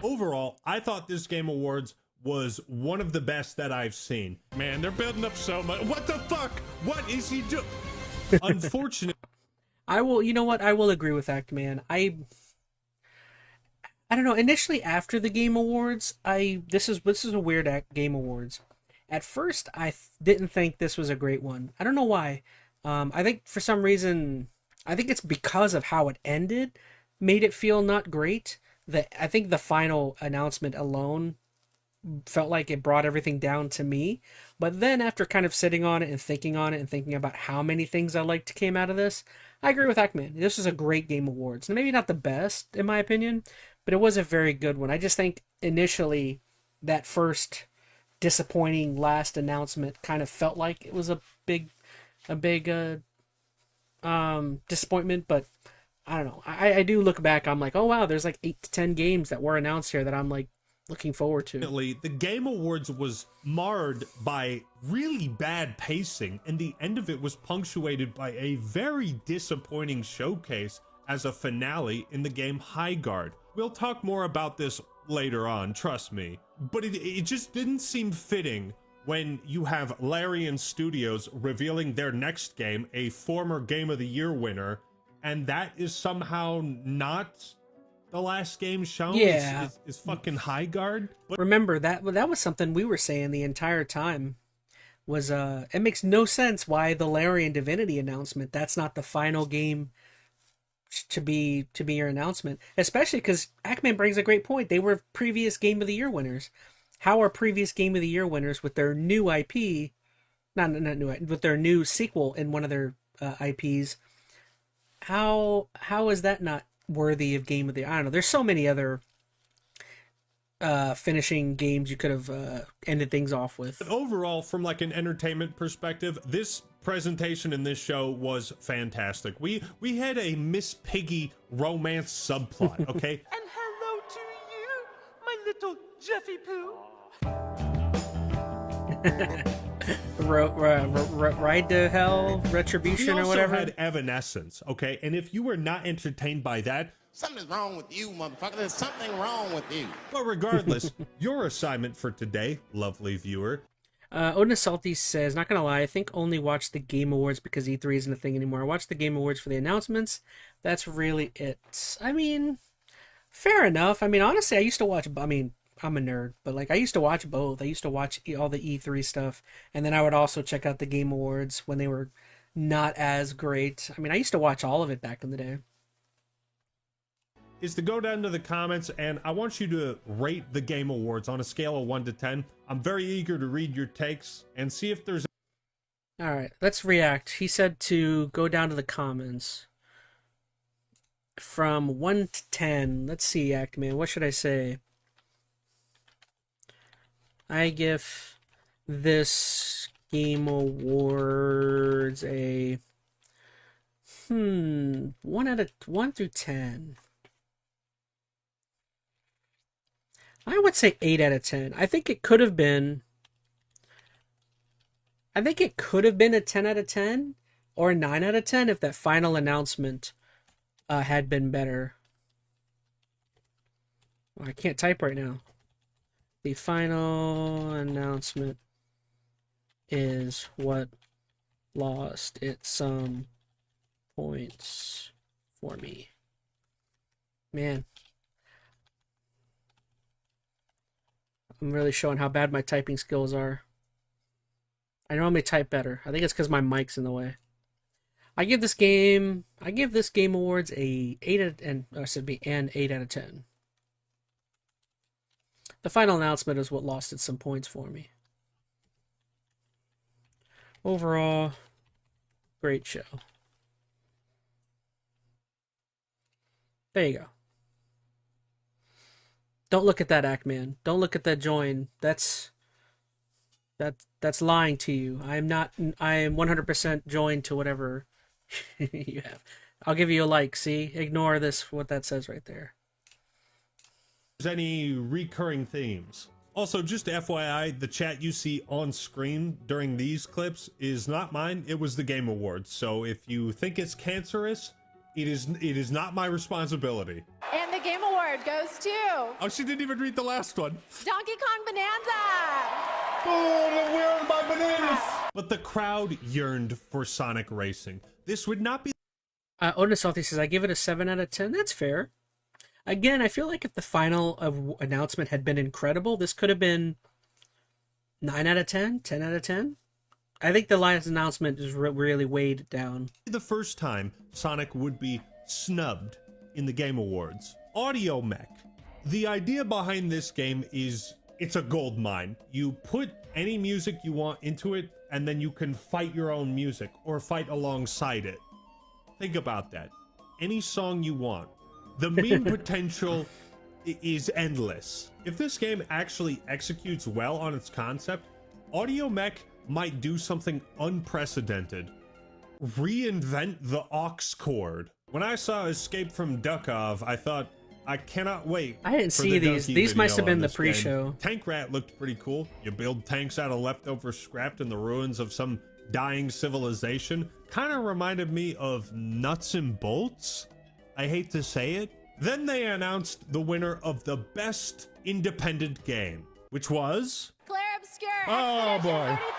Overall, I thought this Game Awards was one of the best that I've seen. Man, they're building up so much. What the fuck? What is he doing? Unfortunately, I will, you know what? I will agree with Ackman. I don't know. Initially, after the Game Awards, this is a weird Game Awards. At first, I didn't think this was a great one. I don't know why. I think for some reason, I think it's because of how it ended, made it feel not great. I think the final announcement alone felt like it brought everything down to me. But then after kind of sitting on it and thinking about how many things I liked came out of this, I agree with Ackman. This was a great Game Awards. Maybe not the best, in my opinion, but it was a very good one. I just think initially that first disappointing last announcement kind of felt like it was a big disappointment, but I don't know. I do look back, I'm like, oh wow, there's like 8 to 10 games that were announced here that I'm like looking forward to. the Game Awards was marred by really bad pacing, and the end of it was punctuated by a very disappointing showcase as a finale in the game High Guard. We'll talk more about this later on, trust me. But it just didn't seem fitting when you have Larian Studios revealing their next game, a former Game of the Year winner, and that is somehow not the last game shown. Yeah. Is fucking High Guard. But Remember that was something we were saying the entire time. Was it makes no sense why the Larian Divinity announcement, that's not the final game to be your announcement, especially because Ackman brings a great point. They were previous Game of the Year winners. How are previous Game of the Year winners with their new IP, not new, with their new sequel in one of their IPs? How is that not worthy of Game of the Year? I don't know. There's so many other finishing games you could have ended things off with. overall, from like an entertainment perspective, this presentation in this show was fantastic. We had a Miss Piggy romance subplot, okay? And hello to you, my little Jeffy Poo. Ride to Hell, Retribution, We or also whatever. had Evanescence, okay? And if you were not entertained by that, Something's wrong with you, motherfucker. There's something wrong with you. but regardless, your assignment for today, lovely viewer, Odin Salty says, not gonna lie, I think only watched the Game Awards because E3 isn't a thing anymore. I watched the Game Awards for the announcements. That's really it. I mean, fair enough. I mean, honestly, I used to watch, I mean, I'm a nerd, but like I used to watch both. I used to watch all the E3 stuff, and then I would also check out the Game Awards when they were not as great. I mean, I used to watch all of it back in the day. is to go down to the comments, and I want you to rate the Game Awards on a scale of 1 to 10. I'm very eager to read your takes and see if there's All right, let's react. He said to go down to the comments. From 1 to 10. Let's see, Ackman. What should I say? I give this Game Awards a 1 through 10. I would say 8 out of 10. I think it could have been a 10 out of 10 or a 9 out of 10 if that final announcement had been better. Well, I can't type right now. The final announcement is what lost it some points for me. Man. I'm really showing how bad my typing skills are. I normally type better. I think it's because my mic's in the way. I give this Game Awards a 8 out of 10. The final announcement is what lost it some points for me. Overall, great show. There you go. Don't look at that, Ackman. Don't look at that join. That's lying to you. I am 100% joined to whatever you have. I'll give you a like. See? Ignore this, what that says right there. any recurring themes. Also, just FYI, the chat you see on screen during these clips is not mine. It was the Game Awards. So if you think it's cancerous, it is not my responsibility. And the Game Award goes to Oh, she didn't even read the last one. Donkey Kong Bonanza. Oh, where are my bananas? But the crowd yearned for Sonic Racing. This would not be... Otis Salty says, I give it a 7 out of 10. That's fair. Again, I feel like if the final announcement had been incredible, this could have been 9 out of 10, 10 out of 10. I think the last announcement is really weighed down. The first time Sonic would be snubbed in the Game Awards. Audio Mech. The idea behind this game is it's a gold mine. You put any music you want into it, and then you can fight your own music or fight alongside it. Think about that. Any song you want. The meme potential is endless. If this game actually executes well on its concept, Audio Mech might do something unprecedented. Reinvent the aux chord. When I saw Escape from Duckov, I thought, I cannot wait. I didn't for see the these. Donkey These must have video been on the this pre-show. game. Tank Rat looked pretty cool. You build tanks out of leftover scrap in the ruins of some dying civilization. Kind of reminded me of Nuts and Bolts. I hate to say it. Then they announced the winner of the best independent game, which was... Claire Obscure. Oh, Expedition boy. 33.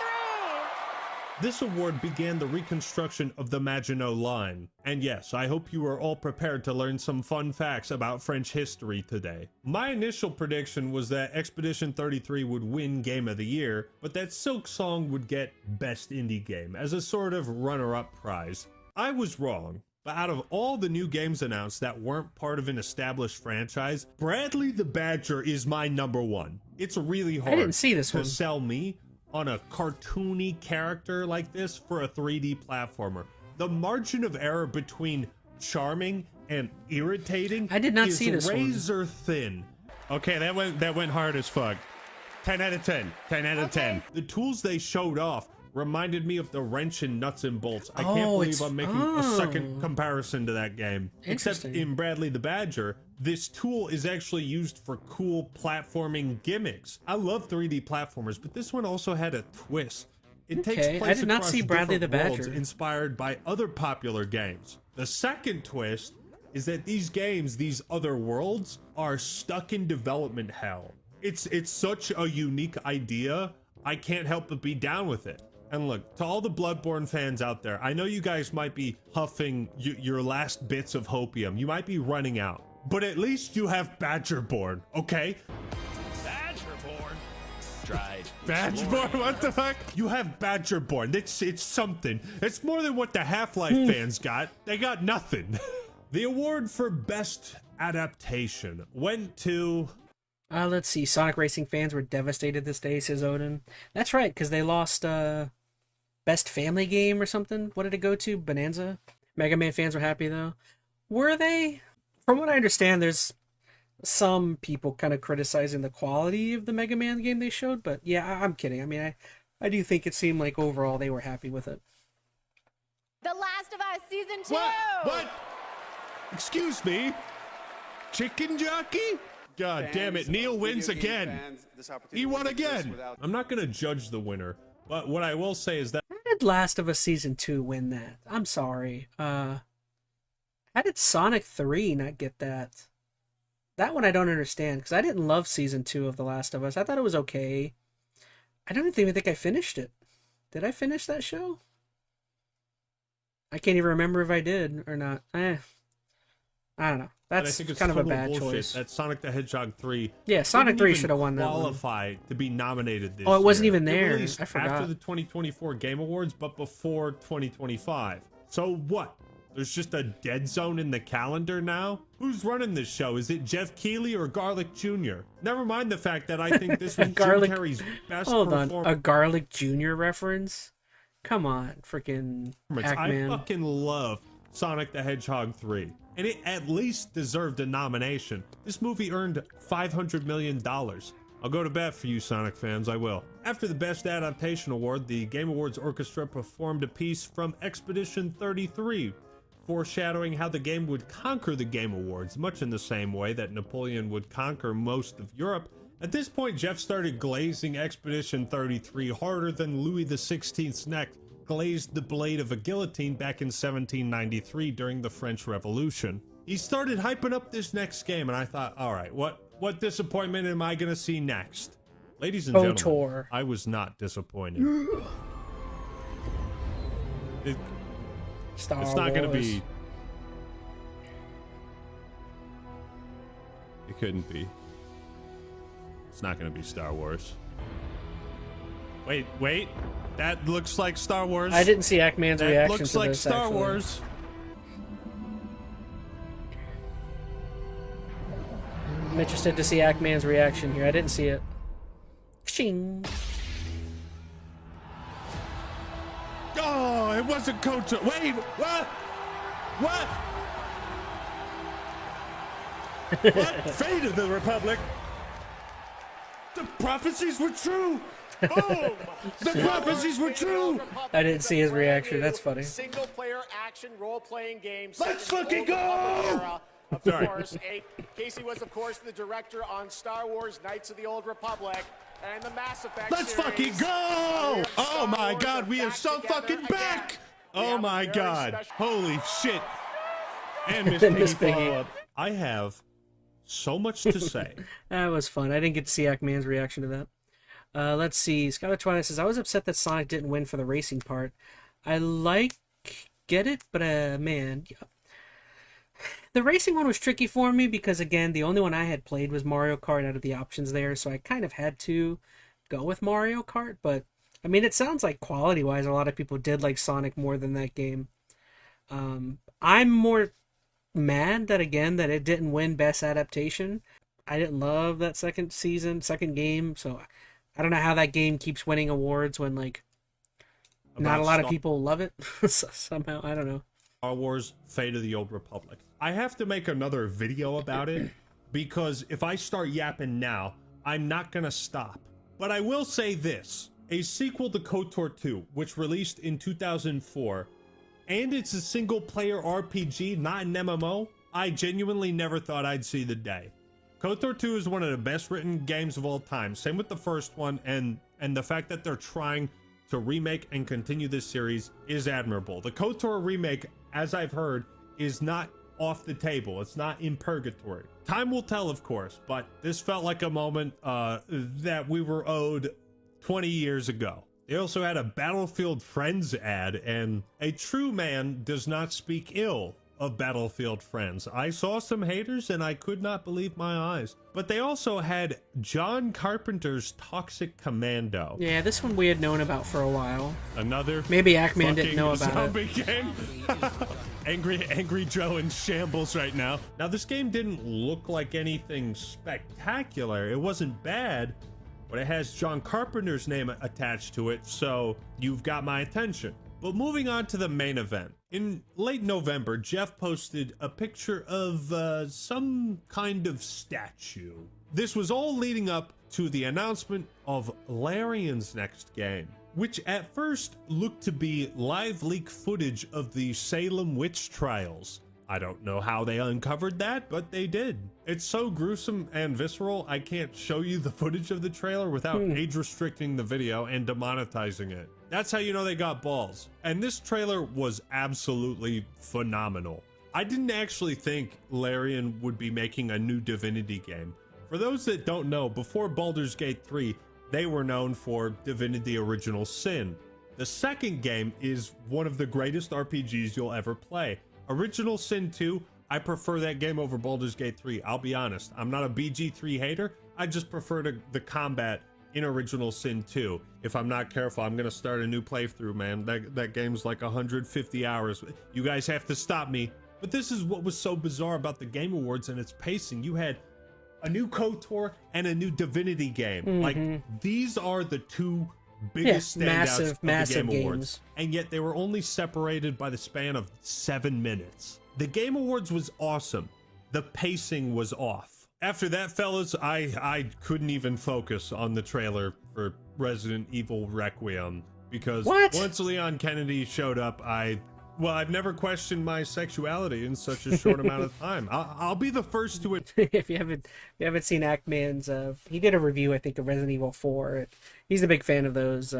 This award began the reconstruction of the Maginot Line. And yes, I hope you are all prepared to learn some fun facts about French history today. My initial prediction was that Expedition 33 would win Game of the Year, but that Silk Song would get Best Indie Game as a sort of runner-up prize. I was wrong. But out of all the new games announced that weren't part of an established franchise, Bradley the Badger is my number one. It's really hard I didn't see this to one. sell me on a cartoony character like this for a 3D platformer. The margin of error between charming and irritating I did not is see this one. razor thin. Okay, that went hard as fuck. 10 out of 10. 10 out of 10. The tools they showed off reminded me of the wrench in Nuts and Bolts. I can't believe I'm making a second comparison to that game. Except Interesting. in Bradley the Badger, this tool is actually used for cool platforming gimmicks. I love 3D platformers, but this one also had a twist. It takes Okay, I place did not across see Bradley the different worlds Badger. inspired by other popular games. The second twist is that these games, these other worlds, are stuck in development hell. It's such a unique idea, I can't help but be down with it. And look, to all the Bloodborne fans out there, I know you guys might be huffing your last bits of hopium. You might be running out. But at least you have Badgerborn, okay? Badgerborn. Tried. Badgerborn, what the fuck? You have Badgerborn. It's something. It's more than what the Half-Life fans got. They got nothing. The award for Best Adaptation went to... Let's see. Sonic Racing fans were devastated this day, says Odin. That's right, because they lost Best Family Game or something. What did it go to? Bonanza? Mega Man fans were happy, though. Were they? From what I understand, there's some people kind of criticizing the quality of the Mega Man game they showed, but yeah, I'm kidding. I mean, I do think it seemed like overall they were happy with it. The Last of Us Season 2. What? Excuse me? Chicken jockey? God damn it, Neil wins again. He won again. I'm not going to judge the winner, but what I will say is that... How did Last of Us Season 2 win that? I'm sorry. How did Sonic 3 not get that? That one I don't understand, because I didn't love Season 2 of The Last of Us. I thought it was okay. I don't even think I finished it. Did I finish that show? I can't even remember if I did or not. I don't know. That's kind of a bad choice. That Sonic the Hedgehog 3. Yeah, Sonic 3 should have won that one. Qualify to be nominated this Oh, it wasn't year. even there. Released I forgot. after the 2024 Game Awards, but before 2025. So what? There's just a dead zone in the calendar now? Who's running this show? Is it Jeff Keighley or Garlic Jr.? Never mind the fact that I think this was Jim Carrey's best Hold on, performance. a Garlic Jr. reference? Come on, freaking I Pac-Man. fucking love Sonic the Hedgehog 3. And it at least deserved a nomination. This movie earned $500 million. I'll go to bat for you, Sonic fans, I will. After the Best Adaptation Award, the Game Awards Orchestra performed a piece from Expedition 33 foreshadowing how the game would conquer the Game Awards, much in the same way that Napoleon would conquer most of Europe. At this point, Jeff started glazing Expedition 33 harder than Louis XVI's neck glazed the blade of a guillotine back in 1793 during the French Revolution. He started hyping up this next game, and I thought, all right, what disappointment am I going to see next? Ladies and gentlemen, I was not disappointed. It's not going to be... It couldn't be. It's not going to be Star Wars. Wait. That looks like Star Wars. I didn't see Ackman's reaction to this. Looks like Star actually. Wars. I'm interested to see Ackman's reaction here. I didn't see it. Ching. Oh, it wasn't KOTOR. Wait, what? What? What? Fate of the Republic. The prophecies were true. Oh, the prophecies were true. I didn't see his reaction. That's funny. Single-player action role-playing game. Let's fucking go! Of course, Casey was, of course, the director on Star Wars: Knights of the Old Republic and the Mass Effect Let's series. fucking go! Oh my God, we are so fucking back! Oh my God! Holy shit! And Miss Piggy follow-up. I have so much to say. That was fun. I didn't get to see Ackman's reaction to that. Let's see. Skylar Twilight says, I was upset that Sonic didn't win for the racing part. Get it, but man, the racing one was tricky for me because, again, the only one I had played was Mario Kart out of the options there, so I kind of had to go with Mario Kart, but, I mean, it sounds like quality-wise a lot of people did like Sonic more than that game. I'm more mad that it didn't win Best Adaptation. I didn't love that second game, so I don't know how that game keeps winning awards when, like, not a lot of people love it somehow. I don't know. Star Wars: Fate of the Old Republic. I have to make another video about it because if I start yapping now, I'm not gonna stop. But I will say this: a sequel to KOTOR 2, which released in 2004, and it's a single-player RPG, not an MMO, I genuinely never thought I'd see the day. KOTOR 2 is one of the best written games of all time. Same with the first one, and the fact that they're trying to remake and continue this series is admirable. The KOTOR remake, as I've heard, is not off the table. It's not in purgatory. Time will tell, of course, but this felt like a moment that we were owed 20 years ago. They also had a Battlefield Friends ad, and a true man does not speak ill of Battlefield Friends. I saw some haters and I could not believe my eyes. But they also had John Carpenter's Toxic Commando. Yeah, this one we had known about for a while. Another maybe Ackman didn't know about zombie game. Angry Joe in shambles right now. Now this game didn't look like anything spectacular. It wasn't bad, but it has John Carpenter's name attached to it, so you've got my attention. But moving on to the main event. In late November, Jeff posted a picture of some kind of statue. This was all leading up to the announcement of Larian's next game, which at first looked to be live leak footage of the Salem witch trials. I don't know how they uncovered that, but they did. It's so gruesome and visceral, I can't show you the footage of the trailer without age restricting the video and demonetizing it. That's how you know they got balls. And this trailer was absolutely phenomenal. I didn't actually think Larian would be making a new Divinity game. For those that don't know, before Baldur's Gate 3, they were known for Divinity Original Sin. The second game is one of the greatest RPGs you'll ever play. Original Sin 2, I prefer that game over Baldur's Gate 3. I'll be honest, I'm not a BG3 hater. I just prefer the combat in Original Sin 2. If I'm not careful, I'm gonna start a new playthrough, man. That game's like 150 hours. You guys have to stop me. But this is what was so bizarre about the Game Awards and its pacing. You had a new KOTOR and a new Divinity game. Like, these are the two biggest standouts of the Game Awards. And yet they were only separated by the span of 7 minutes. The Game Awards was awesome. The pacing was off. After that, fellas, I couldn't even focus on the trailer for Resident Evil Requiem because once Leon Kennedy showed up, I Well, I've never questioned my sexuality in such a short amount of time. I'll be the first to it. If you haven't seen Ackman's, he did a review, I think, of Resident Evil 4. He's a big fan of those.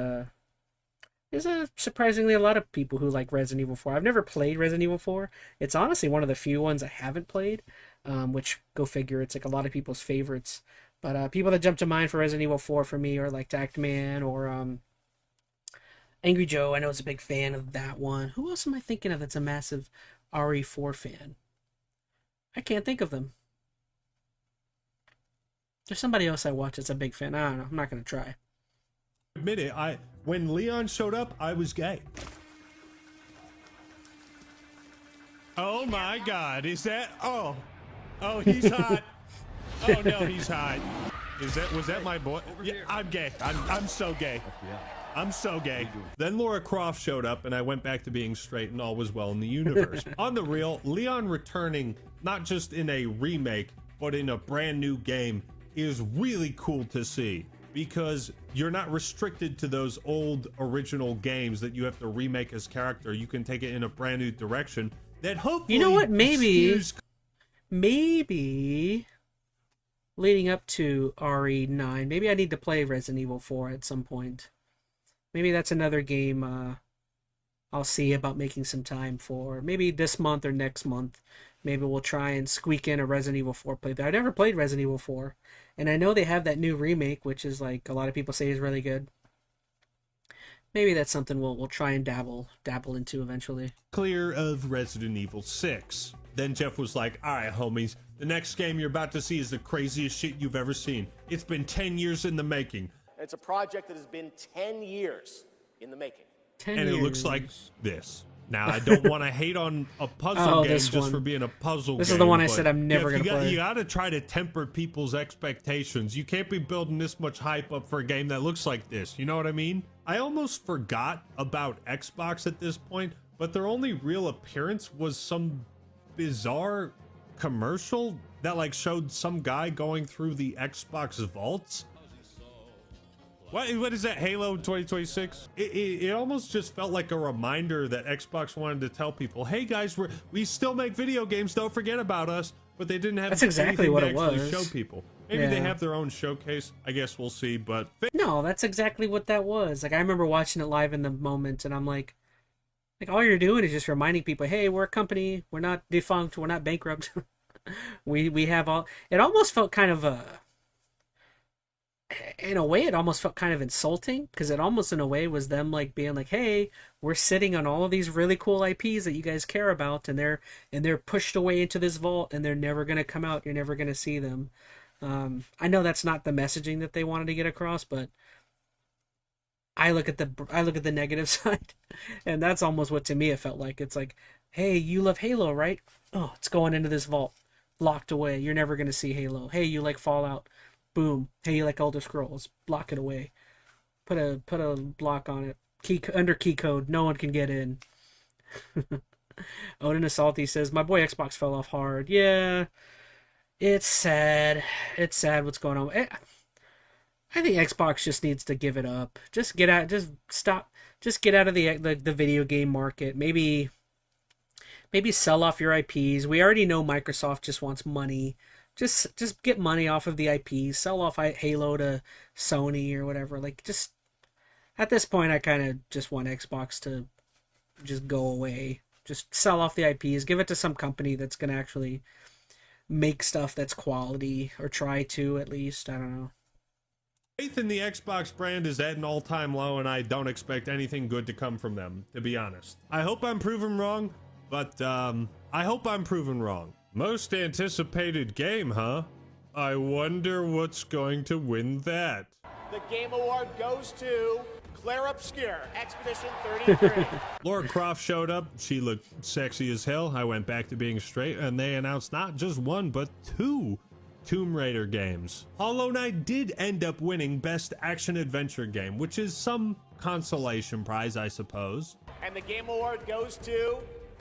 There's surprisingly a lot of people who like Resident Evil 4. I've never played Resident Evil 4. It's honestly one of the few ones I haven't played, which, go figure, it's like a lot of people's favorites. But people that jump to mind for Resident Evil 4 for me are like Ackman or Angry Joe. I know is a big fan of that one. Who else am I thinking of that's a massive RE4 fan? I can't think of them. There's somebody else I watch that's a big fan. I don't know. I'm not going to try. Admit it, when Leon showed up, I was gay. Oh my God, is that? Oh, he's hot. Oh no, he's hot. Was that my boy? Yeah, I'm gay. I'm so gay. I'm so gay. Then Laura Croft showed up and I went back to being straight and all was well in the universe. On the real, Leon returning, not just in a remake, but in a brand new game is really cool to see, because you're not restricted to those old original games that you have to remake as character. You can take it in a brand new direction that hopefully, you know what, maybe leading up to RE9, maybe I need to play Resident Evil 4 at some point. Maybe that's another game I'll see about making some time for. Maybe this month or next month. Maybe we'll try and squeak in a Resident Evil 4 playthrough. I never played Resident Evil 4. And I know they have that new remake, which is like a lot of people say is really good. Maybe that's something we'll try and dabble into eventually. Clear of Resident Evil 6. Then Jeff was like, all right, homies, the next game you're about to see is the craziest shit you've ever seen. It's been 10 years in the making. It's a project that has been 10 years in the making. 10 and years. It looks like this. Now, I don't want to hate on a puzzle game just for being a puzzle game. This is the one I said I'm never going to play. You got to try to temper people's expectations. You can't be building this much hype up for a game that looks like this. You know what I mean? I almost forgot about Xbox at this point, but their only real appearance was some bizarre commercial that like showed some guy going through the Xbox vaults. What is that, Halo 2026? It almost just felt like a reminder that Xbox wanted to tell people, hey guys, we still make video games, don't forget about us. But they didn't have That's exactly what it was. Show people. Maybe they have their own showcase. I guess we'll see, but... No, that's exactly what that was. Like, I remember watching it live in the moment, and I'm like, all you're doing is just reminding people, hey, we're a company, we're not defunct, we're not bankrupt. we have all... It almost felt kind of in a way, it almost felt kind of insulting, because it almost in a way was them like being like, hey, we're sitting on all of these really cool IPs that you guys care about, and they're pushed away into this vault, and they're never going to come out. You're never going to see them. I know that's not the messaging that they wanted to get across, but I look at the negative side, and that's almost what to me it felt like. It's like, hey, you love Halo, right? Oh, it's going into this vault, locked away. You're never going to see Halo. Hey, you like Fallout? Boom. Hey, you like Elder Scrolls? Block it away. Put a block on it. Under key code. No one can get in. Odin Assaulty says, my boy Xbox fell off hard. Yeah. It's sad. It's sad what's going on. I think Xbox just needs to give it up. Just get out. Just stop. Just get out of the video game market. Maybe sell off your IPs. We already know Microsoft just wants money. Just get money off of the IPs. Sell off Halo to Sony or whatever. Like, just at this point, I kind of just want Xbox to just go away. Just sell off the IPs. Give it to some company that's going to actually make stuff that's quality, or try to at least. I don't know. Faith in the Xbox brand is at an all-time low, and I don't expect anything good to come from them, to be honest. I hope I'm proven wrong, but I hope I'm proven wrong. Most anticipated game, huh? I wonder what's going to win that. The Game Award goes to Claire Obscure, Expedition 33. Laura Croft showed up. She looked sexy as hell. I went back to being straight, and they announced not just one, but 2 Tomb Raider games. Hollow Knight did end up winning Best Action-Adventure Game, which is some consolation prize, I suppose. And the Game Award goes to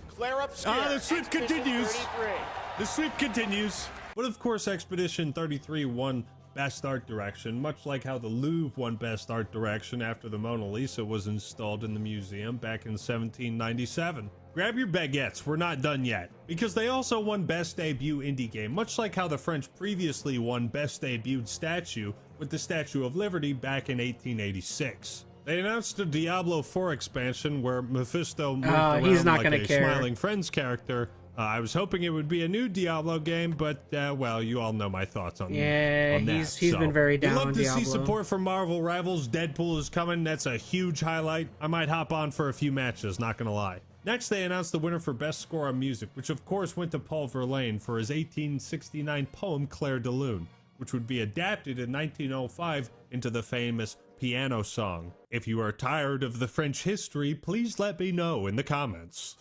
Claire Obscure. The sweep continues. 33. The sweep continues. But of course, Expedition 33 won Best Art Direction, much like how the Louvre won Best Art Direction after the Mona Lisa was installed in the museum back in 1797. grab your baguettes, we're not done yet. Because they also won Best Debut Indie Game, much like how the French previously won Best Debuted Statue with the Statue of Liberty back in 1886. They announced a Diablo 4 expansion where Mephisto moved around he's not like gonna a care. Smiling Friends character. I was hoping it would be a new Diablo game, but, well, you all know my thoughts on, Yeah, on that. he's been very down We'd love on to see Diablo. support from Marvel Rivals. Deadpool is coming. That's a huge highlight. I might hop on for a few matches, not gonna lie. Next, they announced the winner for Best Score on Music, which of course went to Paul Verlaine for his 1869 poem Clair de Lune, which would be adapted in 1905 into the famous piano song. If you are tired of the French history, please let me know in the comments.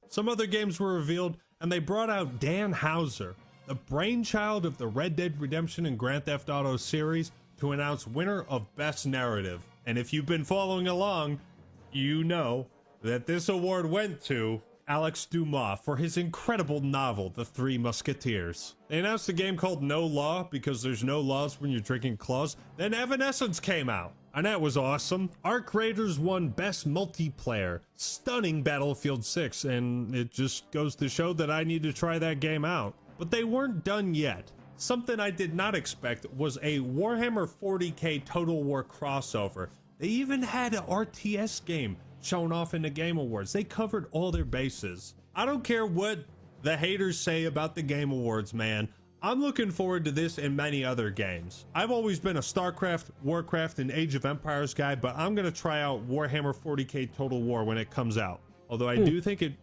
Some other games were revealed, and they brought out Dan Houser, the brainchild of the Red Dead Redemption and Grand Theft Auto series, to announce winner of Best Narrative. And if you've been following along, you know that this award went to Alex Dumas for his incredible novel, The Three Musketeers. They announced a game called No Law because there's no laws when you're drinking claws. Then Evanescence came out, and that was awesome. Arc Raiders won Best Multiplayer. Stunning Battlefield 6, and it just goes to show that I need to try that game out. But they weren't done yet. Something I did not expect was a Warhammer 40k Total War crossover. They even had an RTS game shown off in the Game Awards. They covered all their bases. I don't care what the haters say about the Game Awards, man. I'm looking forward to this and many other games. I've always been a StarCraft, Warcraft, and Age of Empires guy, but I'm gonna try out Warhammer 40k Total War when it comes out. Although I do think it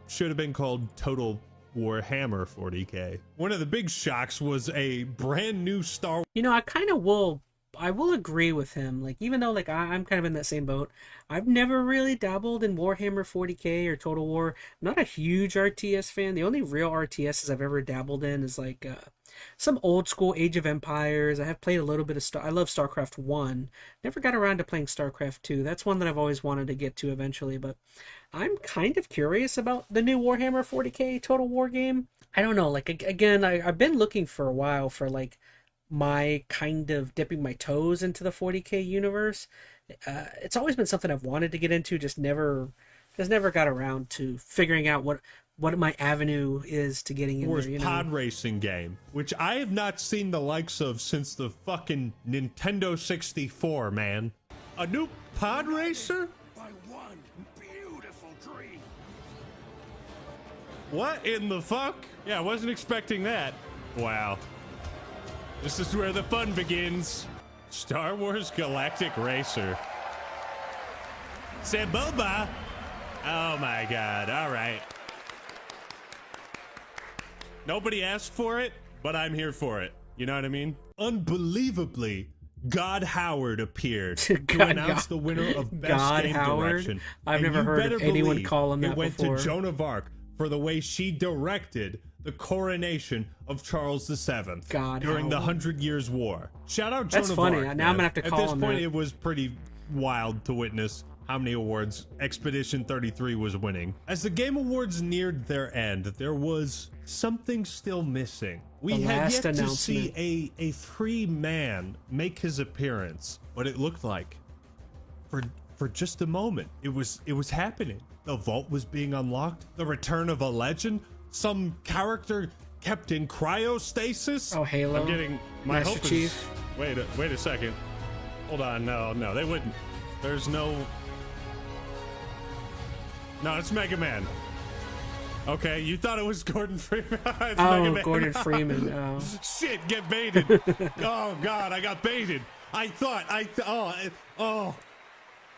should have been called Total Warhammer 40k. One of the big shocks was a brand new Star You know, I will agree with him. Like, even though like I'm kind of in that same boat, I've never really dabbled in Warhammer 40k or Total War. I'm not a huge RTS fan. The only real RTSs I've ever dabbled in is like some old school Age of Empires. I have played a little bit of I love StarCraft 1. Never got around to playing StarCraft 2. That's one that I've always wanted to get to eventually, but I'm kind of curious about the new Warhammer 40k Total War game. I don't know, like again, I've been looking for a while for like my kind of dipping my toes into the 40k universe. It's always been something I've wanted to get into, just never got around to figuring out what my avenue is to getting in there, you know? pod racing game, which I have not seen the likes of since the fucking Nintendo 64, man. A new pod racer? By one beautiful dream. What in the fuck? Yeah, I wasn't expecting that. Wow. This is where the fun begins. Star Wars Galactic Racer. Saboba. Oh my god, all right. Nobody asked for it, but I'm here for it. You know what I mean? Unbelievably, God Howard appeared to announce the winner of Best God Game Howard? Direction. I've And never you heard of better anyone believe call him that it went before. to Joan of Arc for the way she directed the coronation of Charles VII God during the Howard. 100 Years War. Shout out Joan That's of funny. Arc. Now I'm man. gonna have to call At this him point, that. it was pretty wild to witness how many awards Expedition 33 was winning. As the Game Awards neared their end, there was something still missing. We The had last yet to announcement. see a free man make his appearance, but it looked like for just a moment it was happening. The vault was being unlocked, the return of a legend, some character kept in cryostasis. Oh, Halo. I'm getting my Master hope is- Chief. Wait a second. Hold on, no, they wouldn't. There's no, it's Mega Man. Okay, you thought it was Gordon Freeman. It's Mega Man. Gordon Freeman. Oh. Shit, get baited. Oh god, I got baited.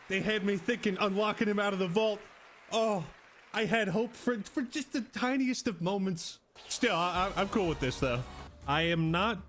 They had me thinking unlocking him out of the vault. Oh, I had hope for just the tiniest of moments. Still, I'm cool with this though. I am not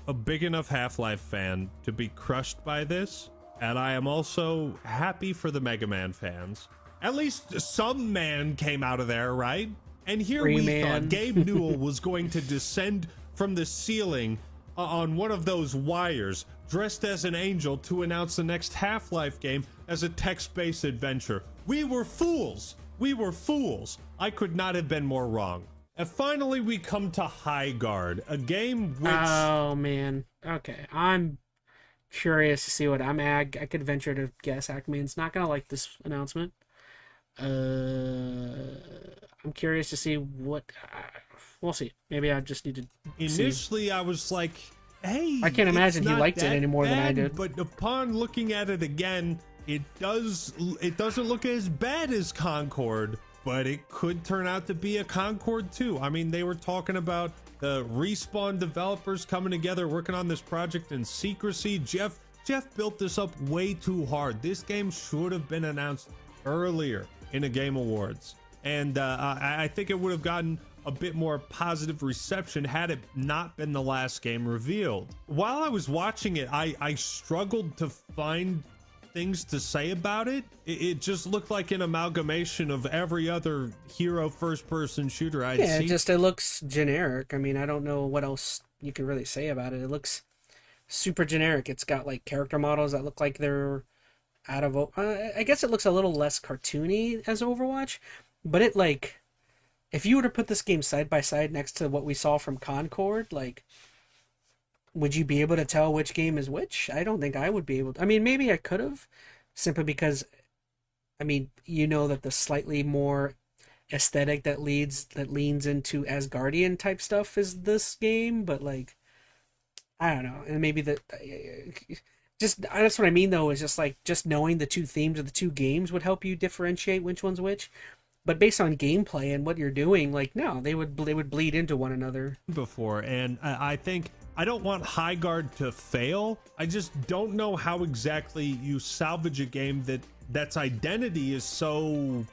a big enough Half-Life fan to be crushed by this, and I am also happy for the Mega Man fans. At least some man came out of there, right? And here Free we man. thought Gabe Newell was going to descend from the ceiling on one of those wires, dressed as an angel, to announce the next Half-Life game as a text-based adventure. We were fools. I could not have been more wrong. And finally, we come to High Guard, a game which... Oh man. Okay, I'm curious to see what I could venture to guess. Acmean's not gonna like this announcement. I'm curious to see what. We'll see. Maybe I just need to. Initially, I was like, "Hey, I can't imagine it's he not liked it that any more than I bad," did. But upon looking at it again, it doesn't look as bad as Concord, but it could turn out to be a Concord 2. I mean, they were talking about the Respawn developers coming together, working on this project in secrecy. Jeff built this up way too hard. This game should have been announced earlier in the Game Awards, and I think it would have gotten a bit more positive reception had it not been the last game revealed. While I was watching it, I struggled to find things to say about it. It just looked like an amalgamation of every other hero first-person shooter I'd seen. Yeah, it looks generic. I mean, I don't know what else you can really say about it. It looks super generic. It's got like character models that look like they're out of. I guess it looks a little less cartoony as Overwatch, but it like, if you were to put this game side by side next to what we saw from Concord, like, would you be able to tell which game is which? I don't think I would be able to. I mean, maybe I could have, simply because, I mean, you know that the slightly more aesthetic that leans into Asgardian type stuff is this game, but like, I don't know. And maybe just that's what I mean though, is just like, just knowing the two themes of the two games would help you differentiate which one's which. But based on gameplay and what you're doing, like, no, they would bleed into one another. Before, and I think I don't want High Guard to fail. I just don't know how exactly you salvage a game that's identity is so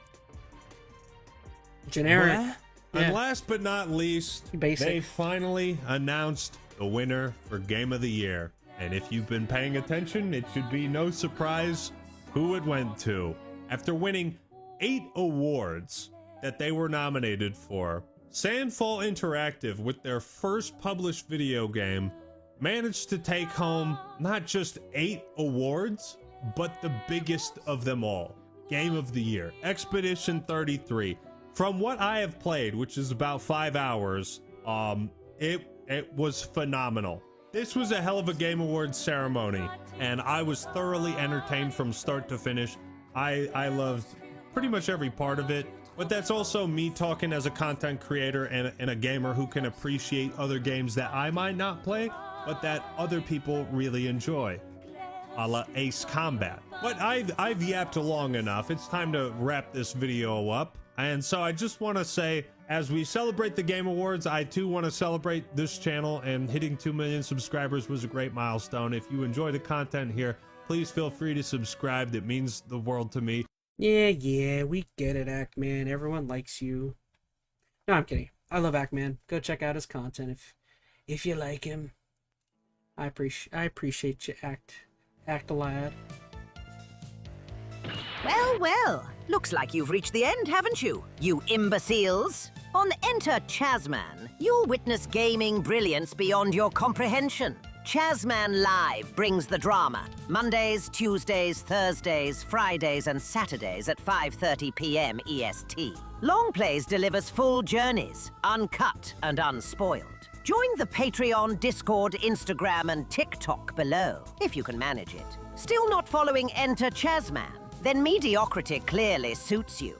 generic. Yeah. And last but not least, Basic. They finally announced the winner for Game of the Year. And if you've been paying attention, it should be no surprise who it went to. After winning 8 awards that they were nominated for, Sandfall Interactive, with their first published video game, managed to take home not just 8 awards, but the biggest of them all. Game of the Year, Expedition 33. From what I have played, which is about 5 hours, it was phenomenal. This was a hell of a Game Awards ceremony, and I was thoroughly entertained from start to finish. I loved pretty much every part of it, but that's also me talking as a content creator and a gamer who can appreciate other games that I might not play, but that other people really enjoy, a la Ace Combat. But I've yapped long enough. It's time to wrap this video up. And so I just want to say, as we celebrate the Game Awards, I too want to celebrate this channel, and hitting 2 million subscribers was a great milestone. If you enjoy the content here, please feel free to subscribe. It means the world to me. Yeah, we get it, Act-Man. Everyone likes you. No, I'm kidding. I love Act-Man. Go check out his content if you like him. I appreciate you, Act-a-lad. Well, looks like you've reached the end, haven't you, you imbeciles? On Enter ChazmaN, you'll witness gaming brilliance beyond your comprehension. ChazmaN Live brings the drama. Mondays, Tuesdays, Thursdays, Fridays, and Saturdays at 5:30 p.m. EST. Longplays delivers full journeys, uncut and unspoiled. Join the Patreon, Discord, Instagram, and TikTok below, if you can manage it. Still not following Enter ChazmaN? Then mediocrity clearly suits you.